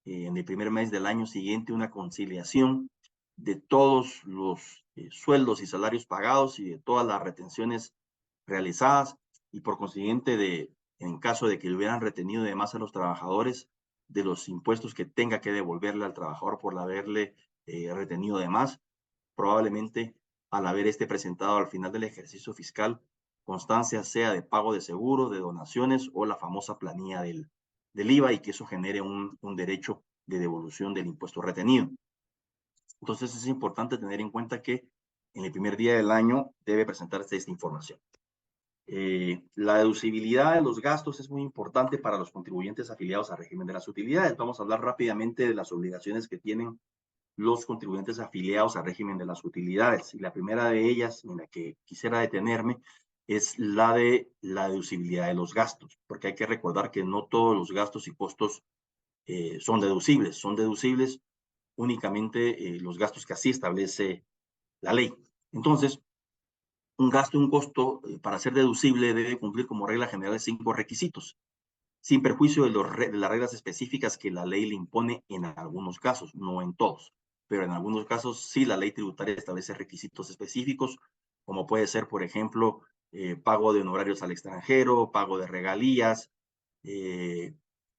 en el primer mes del año siguiente una conciliación de todos los sueldos y salarios pagados y de todas las retenciones realizadas, y por consiguiente de en caso de que le hubieran retenido de más a los trabajadores de los impuestos que tenga que devolverle al trabajador por haberle retenido de más, probablemente al haber presentado al final del ejercicio fiscal constancia sea de pago de seguro, de donaciones o la famosa planilla del IVA, y que eso genere un derecho de devolución del impuesto retenido. Entonces es importante tener en cuenta que en el primer día del año debe presentarse esta información. La deducibilidad de los gastos es muy importante para los contribuyentes afiliados al régimen de las utilidades. Vamos a hablar rápidamente de las obligaciones que tienen los contribuyentes afiliados al régimen de las utilidades. Y la primera de ellas, en la que quisiera detenerme, es la de la deducibilidad de los gastos, porque hay que recordar que no todos los gastos y costos son deducibles únicamente los gastos que así establece la ley. Entonces, un gasto y un costo para ser deducible debe cumplir como regla general 5 requisitos, sin perjuicio de las reglas específicas que la ley le impone en algunos casos, no en todos, pero en algunos casos sí la ley tributaria establece requisitos específicos, como puede ser, por ejemplo, pago de honorarios al extranjero, pago de regalías,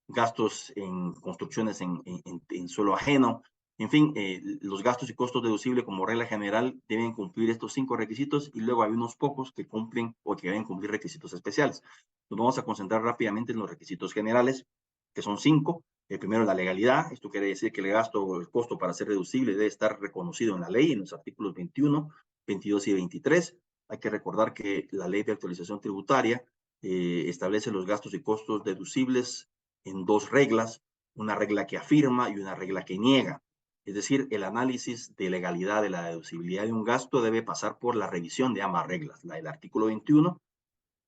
gastos en construcciones en suelo ajeno. En fin, los gastos y costos deducibles como regla general deben cumplir estos 5 requisitos, y luego hay unos pocos que cumplen o que deben cumplir requisitos especiales. Nos vamos a concentrar rápidamente en los requisitos generales, que son 5. El primero es la legalidad. Esto quiere decir que el gasto o el costo para ser deducible debe estar reconocido en la ley, en los artículos 21, 22 y 23. Hay que recordar que la ley de actualización tributaria establece los gastos y costos deducibles en 2 reglas, una regla que afirma y una regla que niega. Es decir, el análisis de legalidad de la deducibilidad de un gasto debe pasar por la revisión de ambas reglas, la del artículo 21,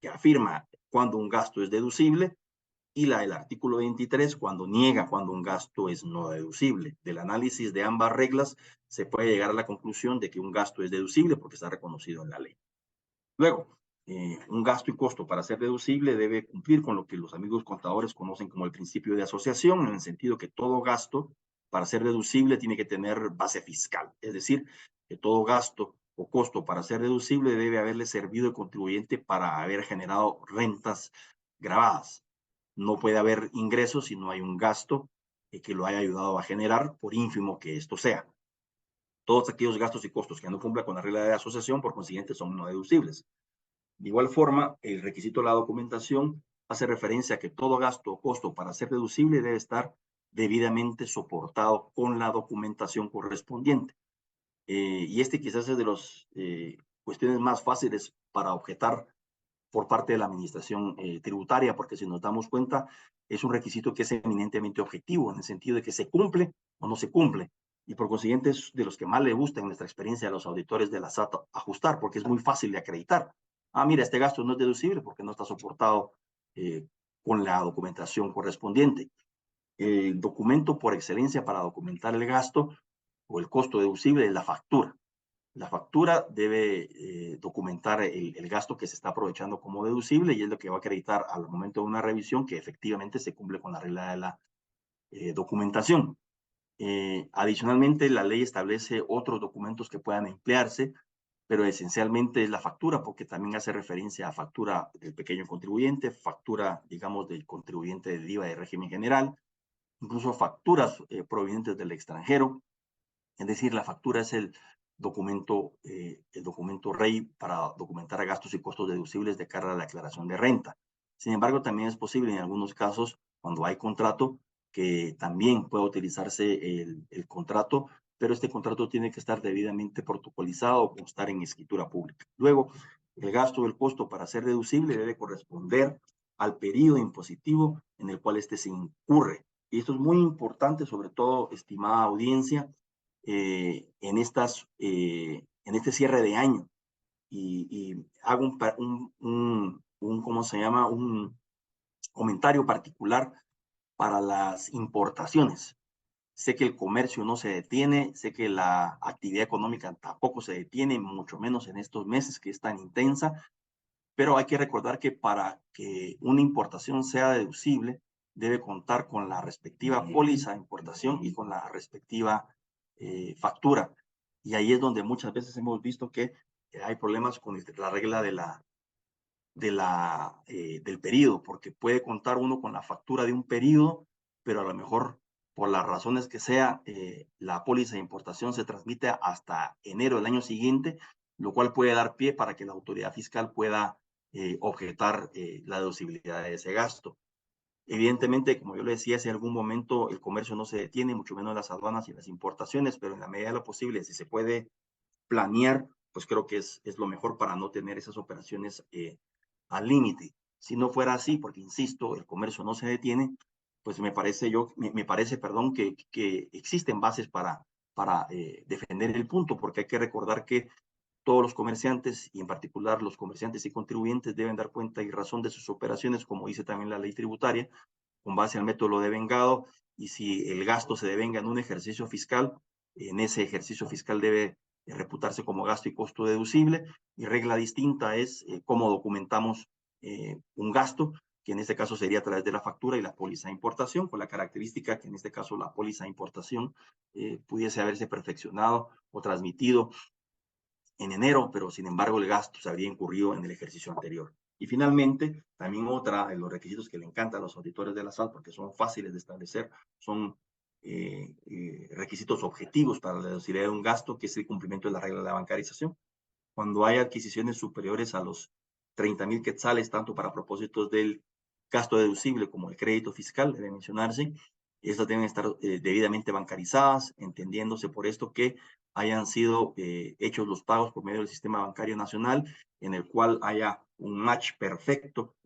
que afirma cuando un gasto es deducible, y la del artículo 23, cuando niega cuando un gasto es no deducible. Del análisis de ambas reglas se puede llegar a la conclusión de que un gasto es deducible porque está reconocido en la ley. Luego, un gasto y costo para ser deducible debe cumplir con lo que los amigos contadores conocen como el principio de asociación, en el sentido que todo gasto para ser deducible tiene que tener base fiscal. Es decir, que todo gasto o costo para ser deducible debe haberle servido al contribuyente para haber generado rentas grabadas. No puede haber ingresos si no hay un gasto que lo haya ayudado a generar, por ínfimo que esto sea. Todos aquellos gastos y costos que no cumplan con la regla de asociación, por consiguiente, son no deducibles. De igual forma, el requisito de la documentación hace referencia a que todo gasto o costo para ser deducible debe estar debidamente soportado con la documentación correspondiente. Y quizás es de las cuestiones más fáciles para objetar por parte de la administración tributaria, porque si nos damos cuenta, es un requisito que es eminentemente objetivo, en el sentido de que se cumple o no se cumple. Y por consiguiente es de los que más le gusta en nuestra experiencia a los auditores de la SAT ajustar, porque es muy fácil de acreditar. Ah, mira, este gasto no es deducible porque no está soportado con la documentación correspondiente. El documento por excelencia para documentar el gasto o el costo deducible es la factura. La factura debe documentar el gasto que se está aprovechando como deducible, y es lo que va a acreditar al momento de una revisión que efectivamente se cumple con la regla de la documentación. Adicionalmente, la ley establece otros documentos que puedan emplearse, pero esencialmente es la factura, porque también hace referencia a factura del pequeño contribuyente, factura, digamos, del contribuyente del IVA de régimen general, incluso facturas provenientes del extranjero. Es decir, la factura es el documento rey para documentar gastos y costos deducibles de cara a la declaración de renta. Sin embargo, también es posible en algunos casos, cuando hay contrato, que también pueda utilizarse el contrato, pero este contrato tiene que estar debidamente protocolizado o constar en escritura pública. Luego, el gasto o el costo para ser deducible debe corresponder al periodo impositivo en el cual este se incurre. Y esto es muy importante, sobre todo, estimada audiencia, en este cierre de año, y hago ¿cómo se llama? Un comentario particular para las importaciones. Sé que el comercio no se detiene, sé que la actividad económica tampoco se detiene, mucho menos en estos meses que es tan intensa, pero hay que recordar que para que una importación sea deducible, debe contar con la respectiva póliza de importación y con la respectiva factura. Y ahí es donde muchas veces hemos visto que hay problemas con la regla de del periodo, porque puede contar uno con la factura de un periodo, pero a lo mejor por las razones que sea, la póliza de importación se transmite hasta enero del año siguiente, lo cual puede dar pie para que la autoridad fiscal pueda objetar la deducibilidad de ese gasto. Evidentemente, como yo le decía, si en algún momento el comercio no se detiene, mucho menos las aduanas y las importaciones, pero en la medida de lo posible, si se puede planear, pues creo que es lo mejor para no tener esas operaciones al límite. Si no fuera así, porque insisto, el comercio no se detiene, pues me parece, perdón, que existen bases para defender el punto, porque hay que recordar que todos los comerciantes, y en particular los comerciantes y contribuyentes, deben dar cuenta y razón de sus operaciones, como dice también la ley tributaria, con base al método de vengado, y si el gasto se devenga en un ejercicio fiscal, en ese ejercicio fiscal debe reputarse como gasto y costo deducible, y regla distinta es cómo documentamos un gasto, que en este caso sería a través de la factura y la póliza de importación, con la característica que en este caso la póliza de importación pudiese haberse perfeccionado o transmitido en enero, pero sin embargo el gasto se habría incurrido en el ejercicio anterior. Y finalmente, también otra de los requisitos que le encantan a los auditores de la SAT, porque son fáciles de establecer, son requisitos objetivos para la deducibilidad de un gasto, que es el cumplimiento de la regla de la bancarización. Cuando hay adquisiciones superiores a los 30,000 quetzales, tanto para propósitos del gasto deducible como el crédito fiscal, debe mencionarse, estas deben estar debidamente bancarizadas, entendiéndose por esto que hayan sido hechos los pagos por medio del sistema bancario nacional, en el cual haya un match perfecto,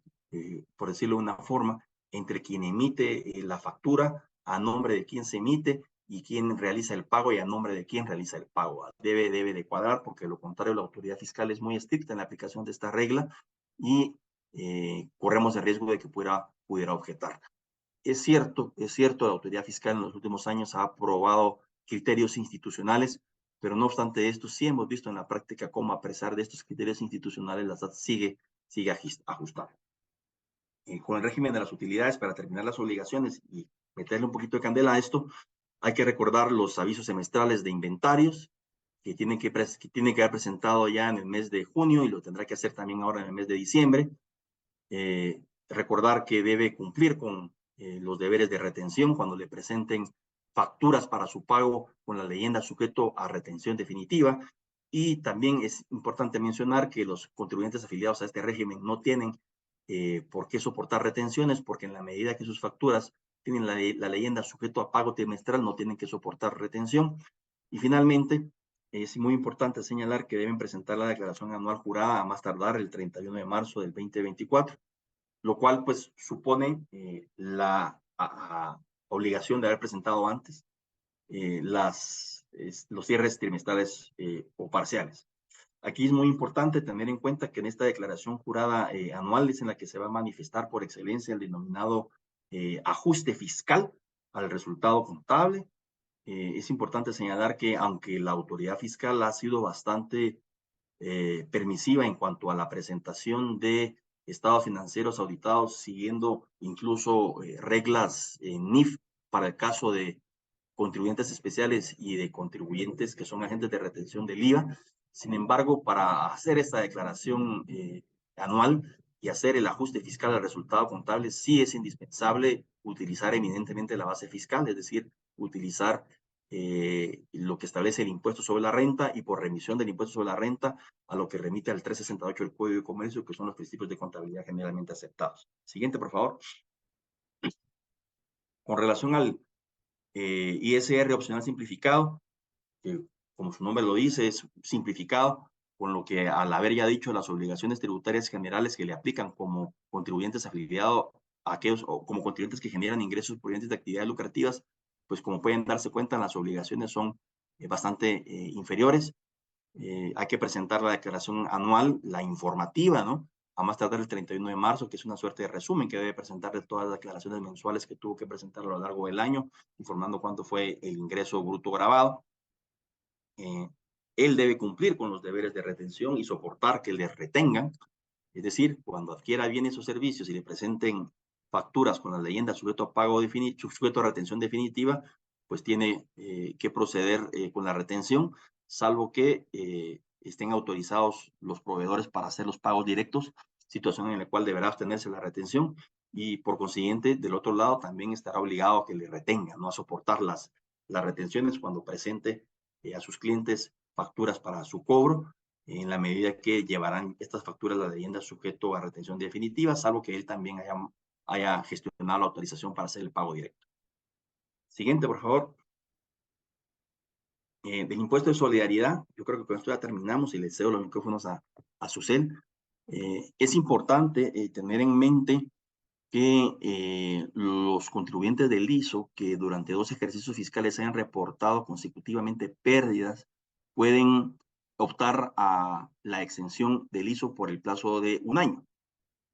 por decirlo de una forma, entre quien emite la factura, a nombre de quien se emite, y quién realiza el pago y a nombre de quién realiza el pago. Debe de cuadrar, porque de lo contrario la autoridad fiscal es muy estricta en la aplicación de esta regla y corremos el riesgo de que pudiera objetar. Es cierto, la autoridad fiscal en los últimos años ha aprobado criterios institucionales, pero no obstante esto, sí hemos visto en la práctica cómo, a pesar de estos criterios institucionales, la SAT sigue ajustada. Con el régimen de las utilidades, para terminar las obligaciones y meterle un poquito de candela a esto, hay que recordar los avisos semestrales de inventarios que tienen que haber presentado ya en el mes de junio, y lo tendrá que hacer también ahora en el mes de diciembre. Recordar que debe cumplir con los deberes de retención cuando le presenten facturas para su pago con la leyenda sujeto a retención definitiva. Y también es importante mencionar que los contribuyentes afiliados a este régimen no tienen por qué soportar retenciones, porque en la medida que sus facturas tienen la leyenda sujeto a pago trimestral, no tienen que soportar retención. Y finalmente, es muy importante señalar que deben presentar la declaración anual jurada a más tardar el 31 de marzo del 2024, lo cual pues supone la obligación de haber presentado antes los cierres trimestrales o parciales. Aquí es muy importante tener en cuenta que en esta declaración jurada anual es en la que se va a manifestar por excelencia el denominado ajuste fiscal al resultado contable. Es importante señalar que aunque la autoridad fiscal ha sido bastante permisiva en cuanto a la presentación de estados financieros auditados, siguiendo incluso reglas NIF para el caso de contribuyentes especiales y de contribuyentes que son agentes de retención del IVA. Sin embargo, para hacer esta declaración anual y hacer el ajuste fiscal al resultado contable, sí es indispensable utilizar eminentemente la base fiscal, es decir, utilizar lo que establece el impuesto sobre la renta, y por remisión del impuesto sobre la renta a lo que remite al 368 del Código de Comercio, que son los principios de contabilidad generalmente aceptados. Siguiente, por favor. Con relación al ISR opcional simplificado, que como su nombre lo dice, es simplificado, con lo que, al haber ya dicho las obligaciones tributarias generales que le aplican como contribuyentes afiliados a aquellos, o como contribuyentes que generan ingresos provenientes de actividades lucrativas, pues como pueden darse cuenta, las obligaciones son bastante inferiores. Hay que presentar la declaración anual, la informativa, ¿no? A más tardar el 31 de marzo, que es una suerte de resumen que debe presentar de todas las declaraciones mensuales que tuvo que presentar a lo largo del año, informando cuánto fue el ingreso bruto grabado. Él debe cumplir con los deberes de retención y soportar que le retengan. Es decir, cuando adquiera bienes o servicios y le presenten facturas con la leyenda sujeto a pago sujeto a retención definitiva, pues tiene que proceder con la retención, salvo que estén autorizados los proveedores para hacer los pagos directos, situación en la cual deberá abstenerse la retención y por consiguiente del otro lado también estará obligado a que le retenga, no a soportar las retenciones cuando presente a sus clientes facturas para su cobro, en la medida que llevarán estas facturas la vivienda sujeto a retención definitiva, salvo que él también haya gestionado la autorización para hacer el pago directo. Siguiente, por favor. Del impuesto de solidaridad, yo creo que con esto ya terminamos y le cedo los micrófonos a Susel. Es importante tener en mente que los contribuyentes del ISO que durante 2 ejercicios fiscales hayan reportado consecutivamente pérdidas pueden optar a la exención del ISO por el plazo de 1 año.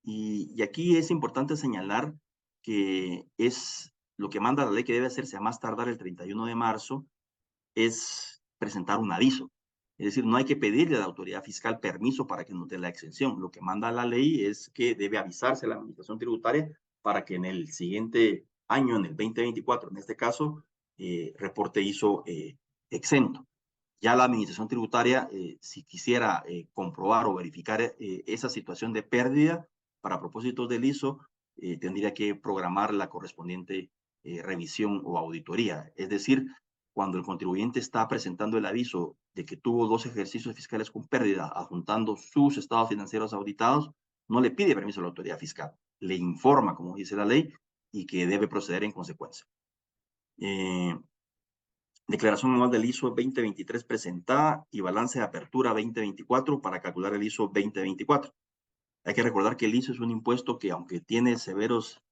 Y aquí es importante señalar que es lo que manda la ley que debe hacerse a más tardar el 31 de marzo es presentar un aviso. Es decir, no hay que pedirle a la autoridad fiscal permiso para que nos dé la exención. Lo que manda la ley es que debe avisarse a la administración tributaria para que en el siguiente año, en el 2024, en este caso, reporte ISO exento. Ya la administración tributaria, si quisiera comprobar o verificar esa situación de pérdida para propósitos del ISO, tendría que programar la correspondiente revisión o auditoría. Es decir, cuando el contribuyente está presentando el aviso de que tuvo 2 ejercicios fiscales con pérdida, adjuntando sus estados financieros auditados, no le pide permiso a la autoridad fiscal, le informa, como dice la ley, y que debe proceder en consecuencia. Declaración anual del ISO 2023 presentada y balance de apertura 2024 para calcular el ISO 2024. Hay que recordar que el ISO es un impuesto que, aunque tiene severos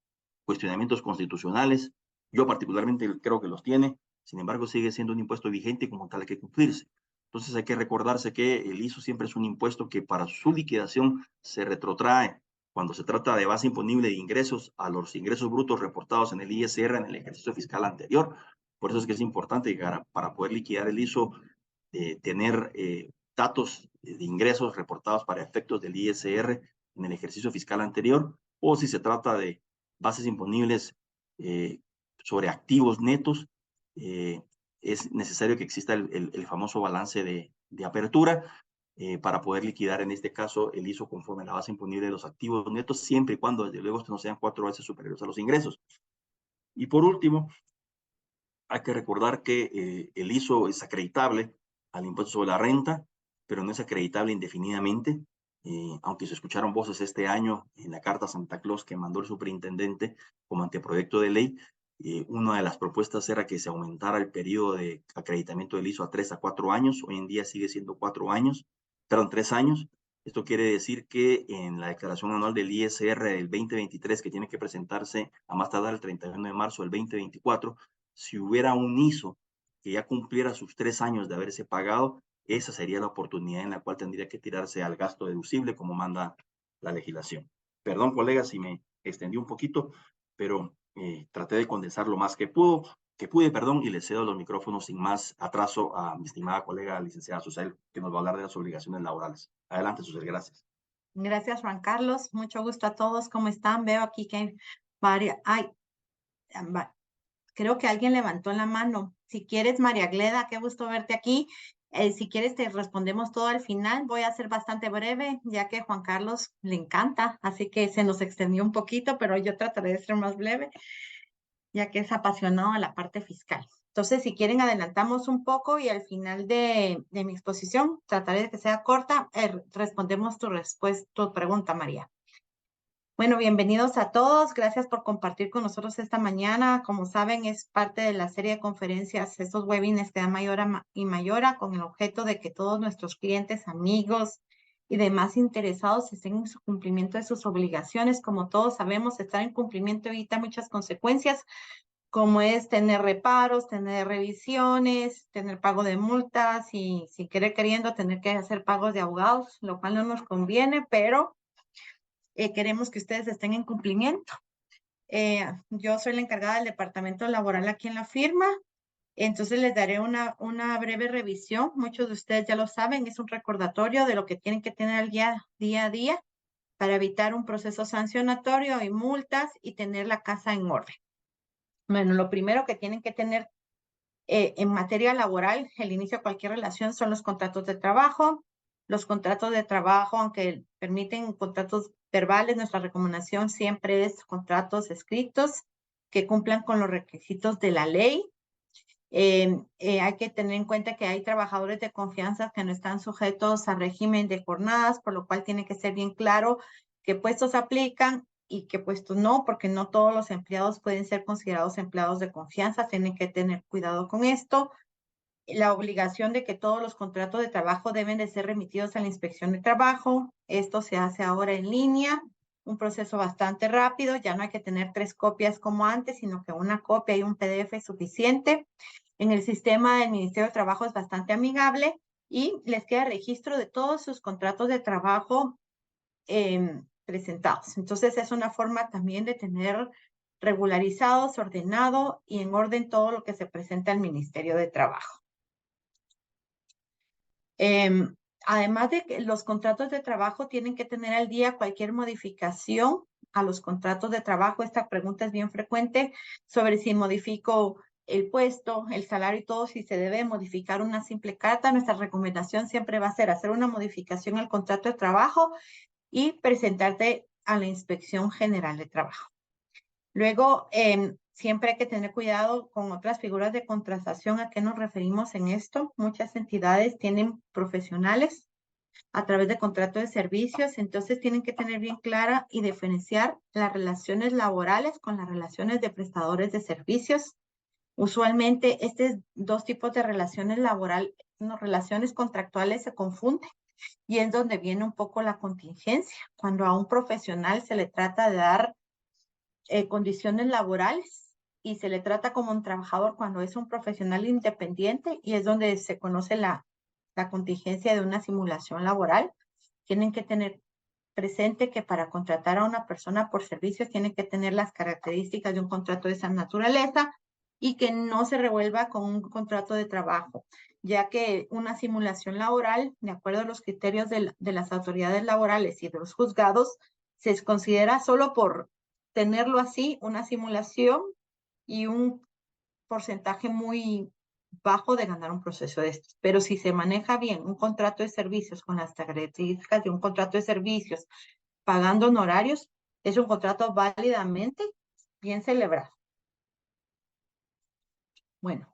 cuestionamientos constitucionales, yo particularmente creo que los tiene, sin embargo sigue siendo un impuesto vigente y como tal hay que cumplirse. Entonces hay que recordarse que el ISO siempre es un impuesto que para su liquidación se retrotrae cuando se trata de base imponible de ingresos a los ingresos brutos reportados en el ISR en el ejercicio fiscal anterior. Por eso es que es importante para poder liquidar el ISO tener datos de ingresos reportados para efectos del ISR en el ejercicio fiscal anterior, o si se trata de bases imponibles sobre activos netos, es necesario que exista el famoso balance de apertura para poder liquidar en este caso el ISO conforme a la base imponible de los activos netos, siempre y cuando desde luego no sean 4 veces superiores a los ingresos. Y por último, hay que recordar que el ISO es acreditable al impuesto sobre la renta, pero no es acreditable indefinidamente. Aunque se escucharon voces este año en la carta Santa Claus que mandó el superintendente como anteproyecto de ley, una de las propuestas era que se aumentara el periodo de acreditamiento del ISO a 3 a 4 años. Hoy en día sigue siendo 4 años, perdón, 3 años. Esto quiere decir que en la declaración anual del ISR del 2023, que tiene que presentarse a más tardar el 31 de marzo del 2024, si hubiera un ISO que ya cumpliera sus 3 años de haberse pagado, esa sería la oportunidad en la cual tendría que tirarse al gasto deducible como manda la legislación. Perdón, colegas, si me extendí un poquito, pero traté de condensar lo más que pude, perdón, y le cedo los micrófonos sin más atraso a mi estimada colega licenciada Susel, que nos va a hablar de las obligaciones laborales. Adelante, Susel, gracias. Gracias, Juan Carlos. Mucho gusto a todos. ¿Cómo están? Veo aquí que hay varias. Ay, creo que alguien levantó la mano. Si quieres, María Gleda, qué gusto verte aquí. Si quieres, te respondemos todo al final. Voy a ser bastante breve, ya que Juan Carlos le encanta, así que se nos extendió un poquito, pero yo trataré de ser más breve, ya que es apasionado a la parte fiscal. Entonces, si quieren, adelantamos un poco y al final de mi exposición trataré de que sea corta. Respondemos tu pregunta, María. Bueno, bienvenidos a todos. Gracias por compartir con nosotros esta mañana. Como saben, es parte de la serie de conferencias, estos webinars que da Mayora y Mayora, con el objeto de que todos nuestros clientes, amigos y demás interesados estén en su cumplimiento de sus obligaciones. Como todos sabemos, estar en cumplimiento evita muchas consecuencias, como es tener reparos, tener revisiones, tener pago de multas y, sin querer queriendo, tener que hacer pagos de abogados, lo cual no nos conviene, pero queremos que ustedes estén en cumplimiento. Yo soy la encargada del departamento laboral aquí en la firma, entonces les daré una breve revisión. Muchos de ustedes ya lo saben, es un recordatorio de lo que tienen que tener al día a día para evitar un proceso sancionatorio y multas y tener la casa en orden. Bueno, lo primero que tienen que tener en materia laboral, el inicio de cualquier relación, son los contratos de trabajo. Los contratos de trabajo, aunque permiten contratos verbales, nuestra recomendación siempre es contratos escritos que cumplan con los requisitos de la ley. Hay que tener en cuenta que hay trabajadores de confianza que no están sujetos a régimen de jornadas, por lo cual tiene que ser bien claro qué puestos aplican y qué puestos no, porque no todos los empleados pueden ser considerados empleados de confianza. Tienen que tener cuidado con esto. La obligación de que todos los contratos de trabajo deben de ser remitidos a la inspección de trabajo. Esto se hace ahora en línea, un proceso bastante rápido. Ya no hay que tener 3 copias como antes, sino que una copia y un PDF es suficiente. En el sistema del Ministerio de Trabajo es bastante amigable y les queda registro de todos sus contratos de trabajo presentados. Entonces es una forma también de tener regularizados, ordenado y en orden todo lo que se presenta al Ministerio de Trabajo. Además de que los contratos de trabajo tienen que tener al día cualquier modificación a los contratos de trabajo. Esta pregunta es bien frecuente sobre si modifico el puesto, el salario y todo, si se debe modificar una simple carta. Nuestra recomendación siempre va a ser hacer una modificación al contrato de trabajo y presentarte a la Inspección General de Trabajo. Luego, siempre hay que tener cuidado con otras figuras de contratación. ¿A qué nos referimos en esto? Muchas entidades tienen profesionales a través de contratos de servicios, entonces tienen que tener bien clara y diferenciar las relaciones laborales con las relaciones de prestadores de servicios. Usualmente, estos 2 tipos de relaciones laborales, relaciones contractuales se confunden y es donde viene un poco la contingencia. Cuando a un profesional se le trata de dar condiciones laborales y se le trata como un trabajador cuando es un profesional independiente y es donde se conoce la contingencia de una simulación laboral. Tienen que tener presente que para contratar a una persona por servicios tienen que tener las características de un contrato de esa naturaleza y que no se revuelva con un contrato de trabajo, ya que una simulación laboral, de acuerdo a los criterios de las autoridades laborales y de los juzgados, se considera solo por tenerlo así, una simulación y un porcentaje muy bajo de ganar un proceso de estos. Pero si se maneja bien un contrato de servicios con las características de un contrato de servicios, pagando honorarios, es un contrato válidamente bien celebrado. Bueno,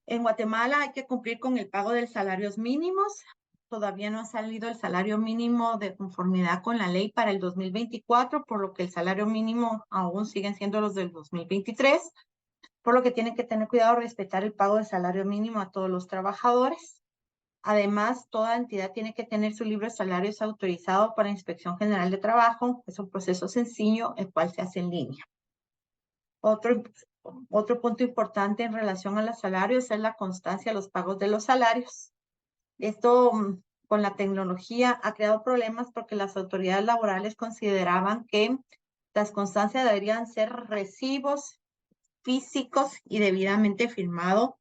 en Guatemala hay que cumplir con el pago de salarios mínimos. Todavía no ha salido el salario mínimo de conformidad con la ley para el 2024, por lo que el salario mínimo aún siguen siendo los del 2023, por lo que tienen que tener cuidado de respetar el pago de salario mínimo a todos los trabajadores. Además, toda entidad tiene que tener su libro de salarios autorizado para Inspección General de Trabajo. Es un proceso sencillo, el cual se hace en línea. Otro punto importante en relación a los salarios es la constancia de los pagos de los salarios. Esto con la tecnología ha creado problemas porque las autoridades laborales consideraban que las constancias deberían ser recibos físicos y debidamente firmados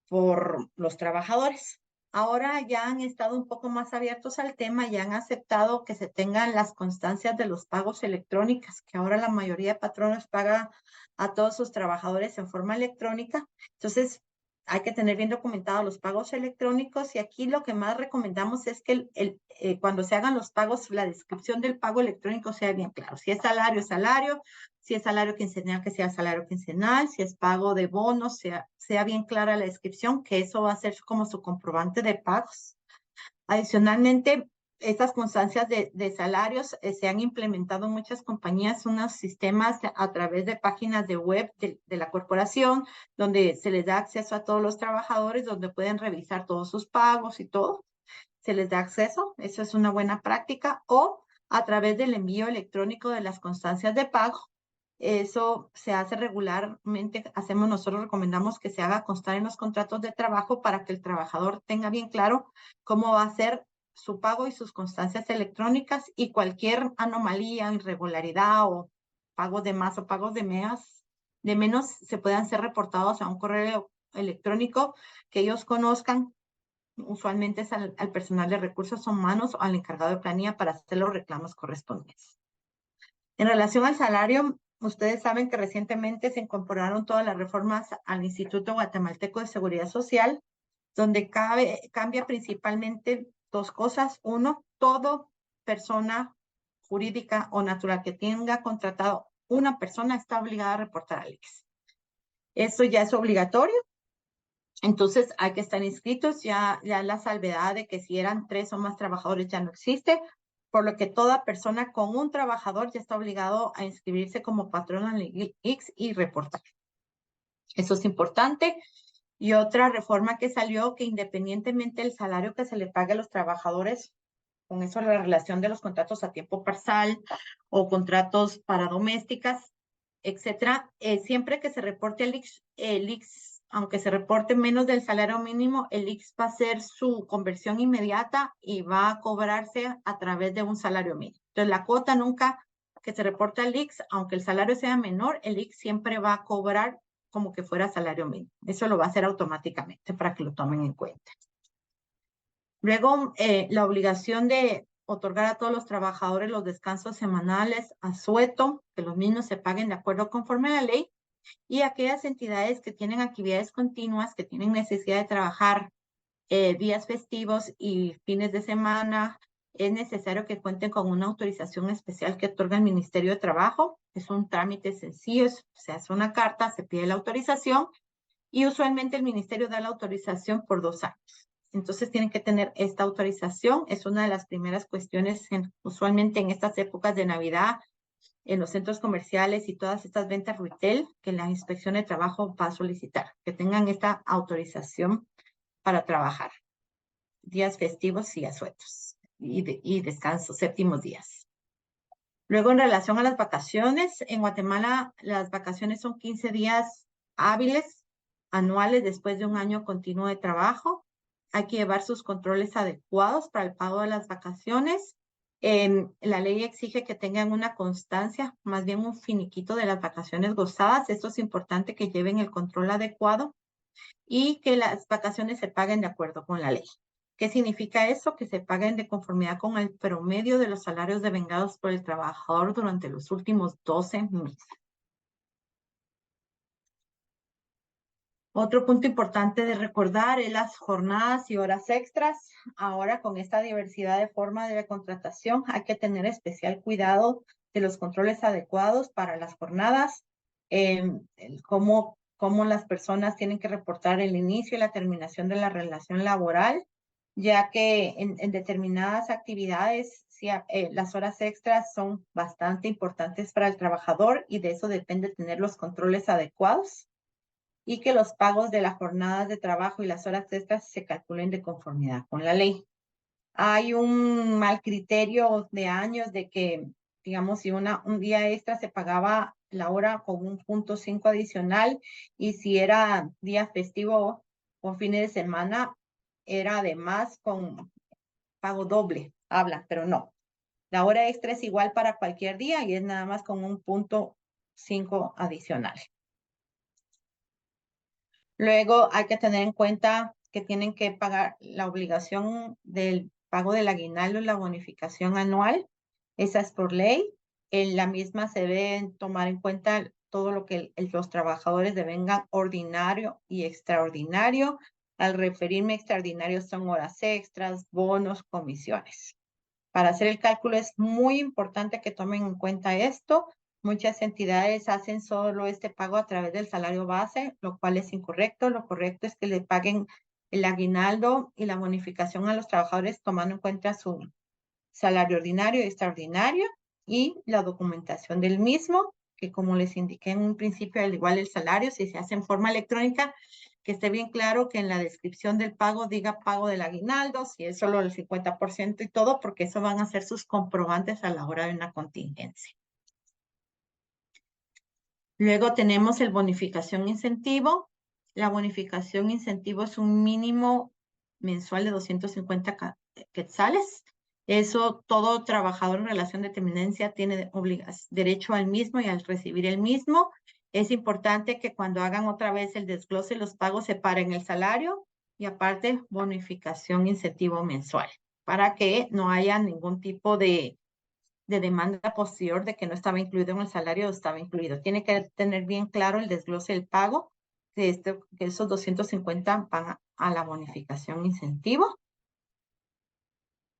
por los trabajadores. Ahora ya han estado un poco más abiertos al tema y han aceptado que se tengan las constancias de los pagos electrónicas, que ahora la mayoría de patronos paga a todos sus trabajadores en forma electrónica. Entonces, hay que tener bien documentados los pagos electrónicos y aquí lo que más recomendamos es que cuando se hagan los pagos, la descripción del pago electrónico sea bien claro. Si es salario, salario. Si es salario quincenal, que sea salario quincenal. Si es pago de bonos, sea bien clara la descripción, que eso va a ser como su comprobante de pagos. Adicionalmente, estas constancias de salarios se han implementado en muchas compañías unos sistemas a través de páginas de web de la corporación, donde se les da acceso a todos los trabajadores, donde pueden revisar todos sus pagos y todo. Se les da acceso, eso es una buena práctica, o a través del envío electrónico de las constancias de pago. Eso se hace regularmente, nosotros recomendamos que se haga constar en los contratos de trabajo para que el trabajador tenga bien claro cómo va a ser su pago y sus constancias electrónicas y cualquier anomalía, irregularidad o pagos de más o pagos de menos se puedan ser reportados a un correo electrónico que ellos conozcan. Usualmente es al personal de recursos humanos o al encargado de planilla para hacer los reclamos correspondientes. En relación al salario, ustedes saben que recientemente se incorporaron todas las reformas al Instituto Guatemalteco de Seguridad Social, donde cambia principalmente dos cosas. Uno, toda persona jurídica o natural que tenga contratado una persona está obligada a reportar al ICS. Eso ya es obligatorio. Entonces hay que estar inscritos. Ya la salvedad de que si eran 3 o más trabajadores ya no existe, por lo que toda persona con un trabajador ya está obligado a inscribirse como patrón en el ICS y reportar. Eso es importante. Y otra reforma que salió, que independientemente del salario que se le pague a los trabajadores, con eso la relación de los contratos a tiempo parcial o contratos para domésticas, etcétera, siempre que se reporte el ICS, aunque se reporte menos del salario mínimo, el ICS va a hacer su conversión inmediata y va a cobrarse a través de un salario mínimo. Entonces, la cuota nunca que se reporte al ICS, aunque el salario sea menor, el ICS siempre va a cobrar como que fuera salario mínimo. Eso lo va a hacer automáticamente para que lo tomen en cuenta. Luego, la obligación de otorgar a todos los trabajadores los descansos semanales asueto, que los mismos se paguen de acuerdo conforme a la ley, y aquellas entidades que tienen actividades continuas, que tienen necesidad de trabajar días festivos y fines de semana, es necesario que cuenten con una autorización especial que otorga el Ministerio de Trabajo. Es un trámite sencillo, se hace una carta, se pide la autorización y usualmente el Ministerio da la autorización por 2 años. Entonces tienen que tener esta autorización. Es una de las primeras cuestiones usualmente en estas épocas de Navidad, en los centros comerciales y todas estas ventas retail que la Inspección de Trabajo va a solicitar, que tengan esta autorización para trabajar días festivos y asuetos y descansos, séptimos días. Luego, en relación a las vacaciones, en Guatemala las vacaciones son 15 días hábiles anuales después de un año continuo de trabajo. Hay que llevar sus controles adecuados para el pago de las vacaciones. La ley exige que tengan una constancia, más bien un finiquito de las vacaciones gozadas. Esto es importante, que lleven el control adecuado y que las vacaciones se paguen de acuerdo con la ley. ¿Qué significa eso? Que se paguen de conformidad con el promedio de los salarios devengados por el trabajador durante los últimos 12 meses. Otro punto importante de recordar es las jornadas y horas extras. Ahora, con esta diversidad de formas de contratación, hay que tener especial cuidado de los controles adecuados para las jornadas, cómo las personas tienen que reportar el inicio y la terminación de la relación laboral, ya que en determinadas actividades las horas extras son bastante importantes para el trabajador y de eso depende tener los controles adecuados, y que los pagos de las jornadas de trabajo y las horas extras se calculen de conformidad con la ley. Hay un mal criterio de años de que, digamos, si un día extra se pagaba la hora con un 0.5 adicional, y si era día festivo o fines de semana, era además con pago doble, pero no. La hora extra es igual para cualquier día y es nada más con un 0.5 adicional. Luego hay que tener en cuenta que tienen que pagar la obligación del pago del aguinaldo y la bonificación anual. Esa es por ley. En la misma se deben tomar en cuenta todo lo que los trabajadores devengan ordinario y extraordinario. Al referirme a extraordinario son horas extras, bonos, comisiones. Para hacer el cálculo es muy importante que tomen en cuenta esto. Muchas entidades hacen solo este pago a través del salario base, lo cual es incorrecto. Lo correcto es que le paguen el aguinaldo y la bonificación a los trabajadores tomando en cuenta su salario ordinario y extraordinario y la documentación del mismo, que como les indiqué en un principio, al igual el salario, si se hace en forma electrónica, que esté bien claro que en la descripción del pago diga pago del aguinaldo, si es solo el 50% y todo, porque eso van a ser sus comprobantes a la hora de una contingencia. Luego tenemos el bonificación incentivo. La bonificación incentivo es un mínimo mensual de 250 quetzales. Eso todo trabajador en relación de dependencia tiene derecho al mismo y al recibir el mismo. Es importante que cuando hagan otra vez el desglose, los pagos separen el salario y aparte bonificación incentivo mensual, para que no haya ningún tipo de demanda posterior de que no estaba incluido en el salario o estaba incluido. Tiene que tener bien claro el desglose del pago, que esos 250 van a la bonificación incentivo.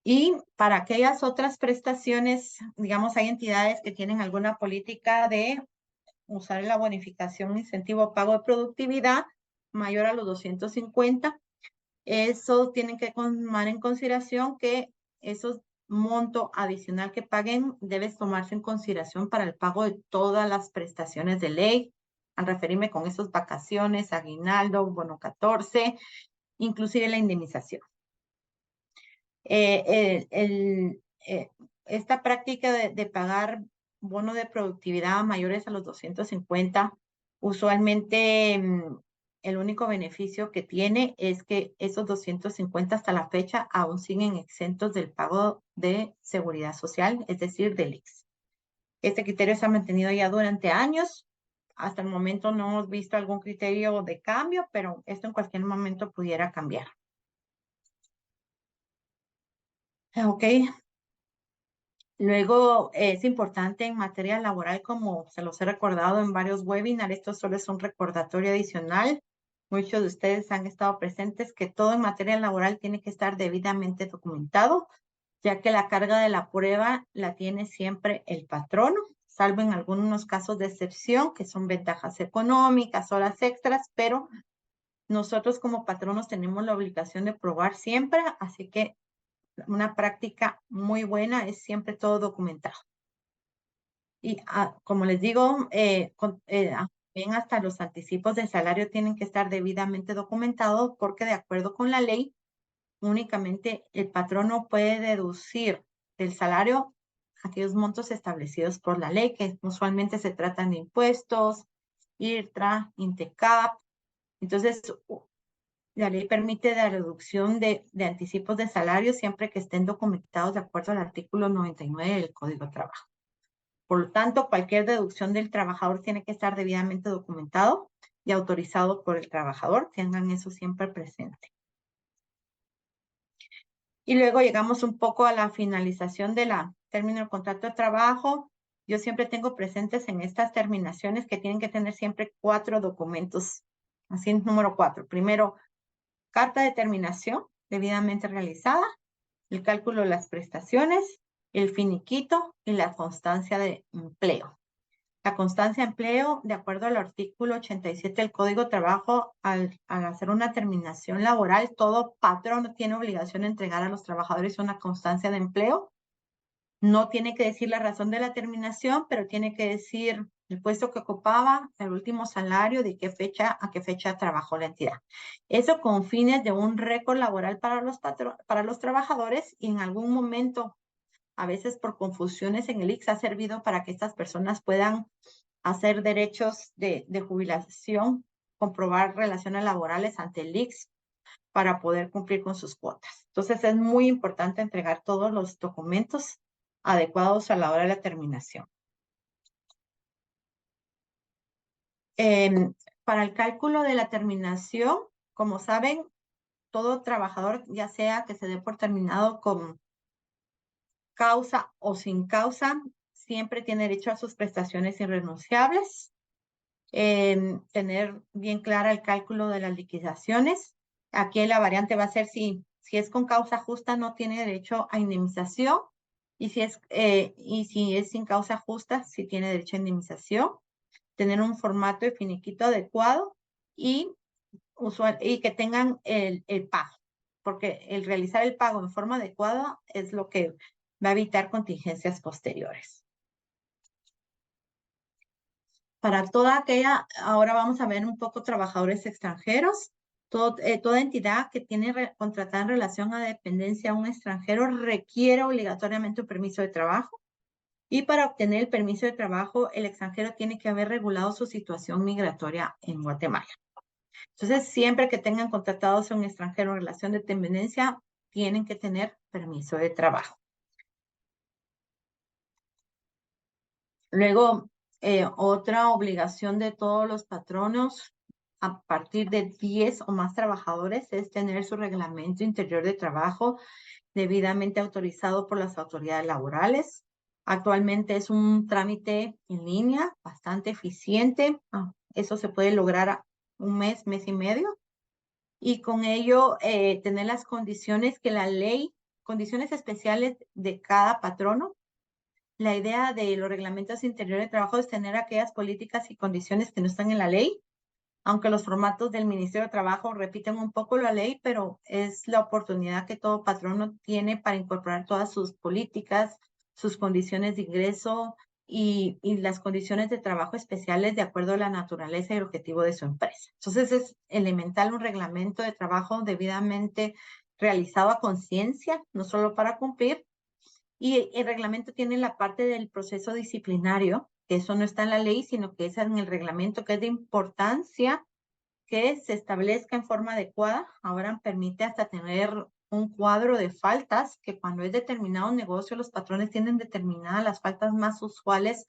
Y para aquellas otras prestaciones, digamos, hay entidades que tienen alguna política de usar la bonificación incentivo pago de productividad mayor a los 250. Eso tienen que tomar en consideración que esos monto adicional que paguen debe tomarse en consideración para el pago de todas las prestaciones de ley, al referirme con esos vacaciones, aguinaldo, bono 14, inclusive la indemnización. Esta práctica de pagar bono de productividad mayores a los 250, usualmente el único beneficio que tiene es que esos 250 hasta la fecha aún siguen exentos del pago de seguridad social, es decir, del IX. Este criterio se ha mantenido ya durante años. Hasta el momento no hemos visto algún criterio de cambio, pero esto en cualquier momento pudiera cambiar. Ok. Luego es importante en materia laboral, como se los he recordado en varios webinars, esto solo es un recordatorio adicional. Muchos de ustedes han estado presentes que todo en materia laboral tiene que estar debidamente documentado, ya que la carga de la prueba la tiene siempre el patrono, salvo en algunos casos de excepción, que son ventajas económicas, horas extras, pero nosotros como patronos tenemos la obligación de probar siempre, así que una práctica muy buena es siempre todo documentado. Y como les digo, también hasta los anticipos del salario tienen que estar debidamente documentados porque de acuerdo con la ley, únicamente el patrono puede deducir del salario aquellos montos establecidos por la ley, que usualmente se tratan de impuestos, IRTRA, INTECAP. Entonces, la ley permite la reducción de anticipos de salario siempre que estén documentados de acuerdo al artículo 99 del Código de Trabajo. Por lo tanto, cualquier deducción del trabajador tiene que estar debidamente documentado y autorizado por el trabajador. Tengan eso siempre presente. Y luego llegamos un poco a la finalización de la término del contrato de trabajo. Yo siempre tengo presentes en estas terminaciones que tienen que tener siempre 4 documentos. Así, número 4. Primero, carta de terminación debidamente realizada, el cálculo de las prestaciones, el finiquito y la constancia de empleo. La constancia de empleo, de acuerdo al artículo 87 del Código de Trabajo, al hacer una terminación laboral, todo patrón tiene obligación de entregar a los trabajadores una constancia de empleo. No tiene que decir la razón de la terminación, pero tiene que decir el puesto que ocupaba, el último salario, de qué fecha a qué fecha trabajó la entidad. Eso con fines de un récord laboral para los trabajadores y en algún momento, a veces por confusiones en el IX, ha servido para que estas personas puedan hacer derechos de jubilación, comprobar relaciones laborales ante el IX para poder cumplir con sus cuotas. Entonces es muy importante entregar todos los documentos adecuados a la hora de la terminación. Para el cálculo de la terminación, como saben, todo trabajador, ya sea que se dé por terminado con causa o sin causa, siempre tiene derecho a sus prestaciones irrenunciables. Tener bien clara el cálculo de las liquidaciones. Aquí la variante va a ser si es con causa justa, no tiene derecho a indemnización. Y si es sin causa justa, sí tiene derecho a indemnización. Tener un formato de finiquito adecuado y que tengan el pago. Porque el realizar el pago en forma adecuada es lo que va a evitar contingencias posteriores. Para toda aquella, ahora vamos a ver un poco trabajadores extranjeros. Toda entidad que tiene contratada en relación a dependencia a un extranjero requiere obligatoriamente un permiso de trabajo. Y para obtener el permiso de trabajo, el extranjero tiene que haber regulado su situación migratoria en Guatemala. Entonces, siempre que tengan contratados a un extranjero en relación de dependencia, tienen que tener permiso de trabajo. Luego, otra obligación de todos los patronos a partir de 10 o más trabajadores es tener su reglamento interior de trabajo debidamente autorizado por las autoridades laborales. Actualmente es un trámite en línea bastante eficiente. Eso se puede lograr a un mes, mes y medio. Y con ello tener las condiciones que la ley condiciones especiales de cada patrono. La idea de los reglamentos interiores de trabajo es tener aquellas políticas y condiciones que no están en la ley, aunque los formatos del Ministerio de Trabajo repiten un poco la ley, pero es la oportunidad que todo patrono tiene para incorporar todas sus políticas, sus condiciones de ingreso y las condiciones de trabajo especiales de acuerdo a la naturaleza y el objetivo de su empresa. Entonces es elemental un reglamento de trabajo debidamente realizado a conciencia, no solo para cumplir. Y el reglamento tiene la parte del proceso disciplinario, que eso no está en la ley, sino que es en el reglamento, que es de importancia que se establezca en forma adecuada. Ahora permite hasta tener un cuadro de faltas, que cuando es determinado un negocio, los patrones tienen determinadas las faltas más usuales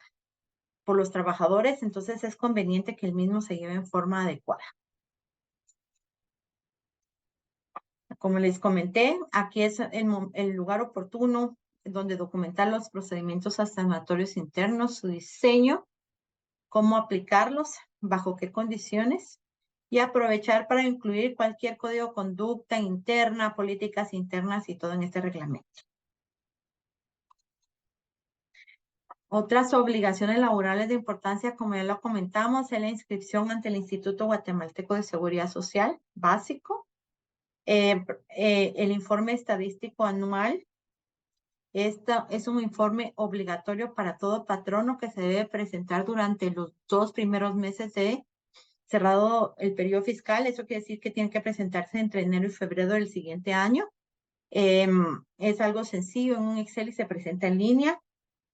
por los trabajadores, entonces es conveniente que el mismo se lleve en forma adecuada. Como les comenté, aquí es el lugar oportuno donde documentar los procedimientos sancionatorios internos, su diseño, cómo aplicarlos, bajo qué condiciones, y aprovechar para incluir cualquier código de conducta interna, políticas internas y todo en este reglamento. Otras obligaciones laborales de importancia, como ya lo comentamos, es la inscripción ante el Instituto Guatemalteco de Seguridad Social, básico, el informe estadístico anual. Este es un informe obligatorio para todo patrono que se debe presentar durante los 2 primeros meses de cerrado el periodo fiscal. Eso quiere decir que tiene que presentarse entre enero y febrero del siguiente año. Es algo sencillo en un Excel y se presenta en línea.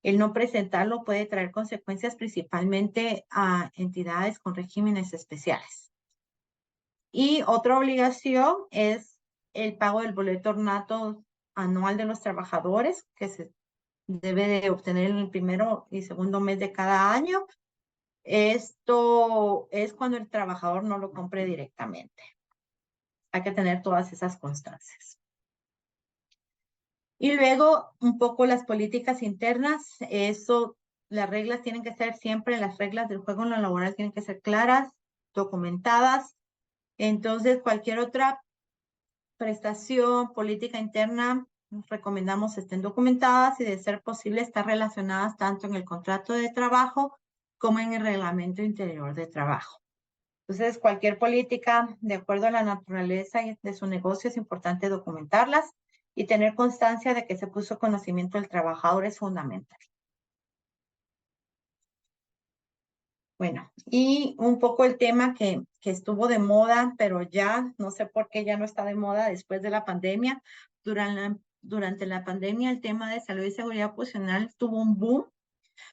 El no presentarlo puede traer consecuencias principalmente a entidades con regímenes especiales. Y otra obligación es el pago del boleto ornato anual de los trabajadores, que se debe de obtener en el primero y segundo mes de cada año. Esto es cuando el trabajador no lo compre directamente. Hay que tener todas esas constancias. Y luego, un poco las políticas internas. Las reglas tienen que ser siempre, las reglas del juego en lo laboral tienen que ser claras, documentadas. Entonces, cualquier otra prestación, política interna, recomendamos estén documentadas y de ser posible estar relacionadas tanto en el contrato de trabajo como en el reglamento interior de trabajo. Entonces, cualquier política, de acuerdo a la naturaleza de su negocio, es importante documentarlas y tener constancia de que se puso conocimiento del trabajador es fundamental. Bueno, y un poco el tema que estuvo de moda, pero ya no sé por qué ya no está de moda después de la pandemia. Durante la pandemia, el tema de salud y seguridad ocupacional tuvo un boom.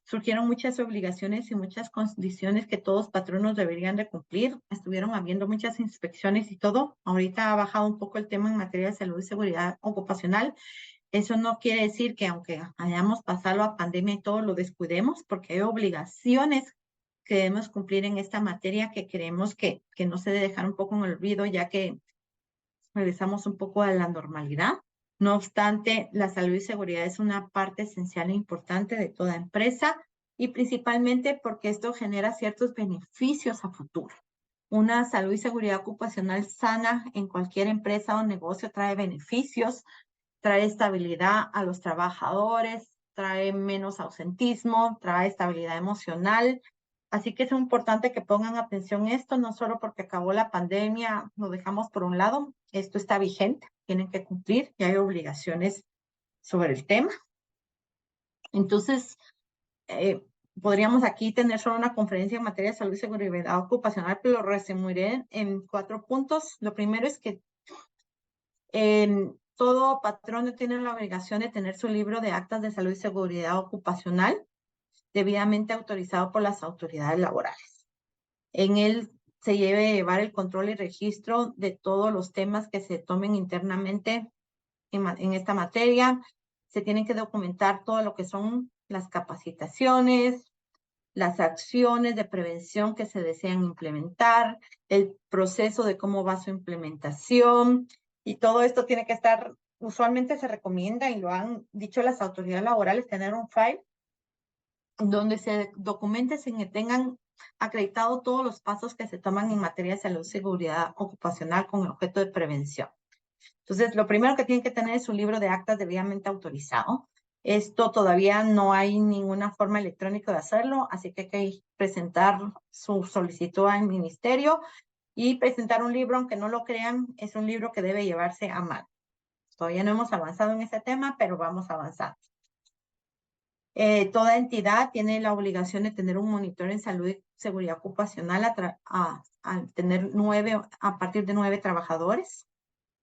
Surgieron muchas obligaciones y muchas condiciones que todos patronos deberían de cumplir. Estuvieron habiendo muchas inspecciones y todo. Ahorita ha bajado un poco el tema en materia de salud y seguridad ocupacional. Eso no quiere decir que aunque hayamos pasado a pandemia y todo lo descuidemos, porque hay obligaciones que debemos cumplir en esta materia que queremos que no se debe dejar un poco en el olvido, ya que regresamos un poco a la normalidad. No obstante, la salud y seguridad es una parte esencial e importante de toda empresa y principalmente porque esto genera ciertos beneficios a futuro. Una salud y seguridad ocupacional sana en cualquier empresa o negocio trae beneficios, trae estabilidad a los trabajadores, trae menos ausentismo, trae estabilidad emocional. Así que es importante que pongan atención a esto, no solo porque acabó la pandemia, lo dejamos por un lado, esto está vigente, tienen que cumplir y hay obligaciones sobre el tema. Entonces, podríamos aquí tener solo una conferencia en materia de salud y seguridad ocupacional, pero lo resumiré en 4 puntos. Lo primero es que todo patrono tiene la obligación de tener su libro de actas de salud y seguridad ocupacional debidamente autorizado por las autoridades laborales. En él se debe llevar el control y registro de todos los temas que se tomen internamente en esta materia. Se tienen que documentar todo lo que son las capacitaciones, las acciones de prevención que se desean implementar, el proceso de cómo va su implementación, y todo esto tiene que estar, usualmente se recomienda, y lo han dicho las autoridades laborales, tener un file donde se documente sin que tengan acreditado todos los pasos que se toman en materia de salud y seguridad ocupacional con el objeto de prevención. Entonces, lo primero que tienen que tener es un libro de actas debidamente autorizado. Esto todavía no hay ninguna forma electrónica de hacerlo, así que hay que presentar su solicitud al ministerio y presentar un libro, aunque no lo crean, es un libro que debe llevarse a mano. Todavía no hemos avanzado en ese tema, pero vamos avanzando. Toda entidad tiene la obligación de tener un monitor en salud y seguridad ocupacional a partir de 9 trabajadores.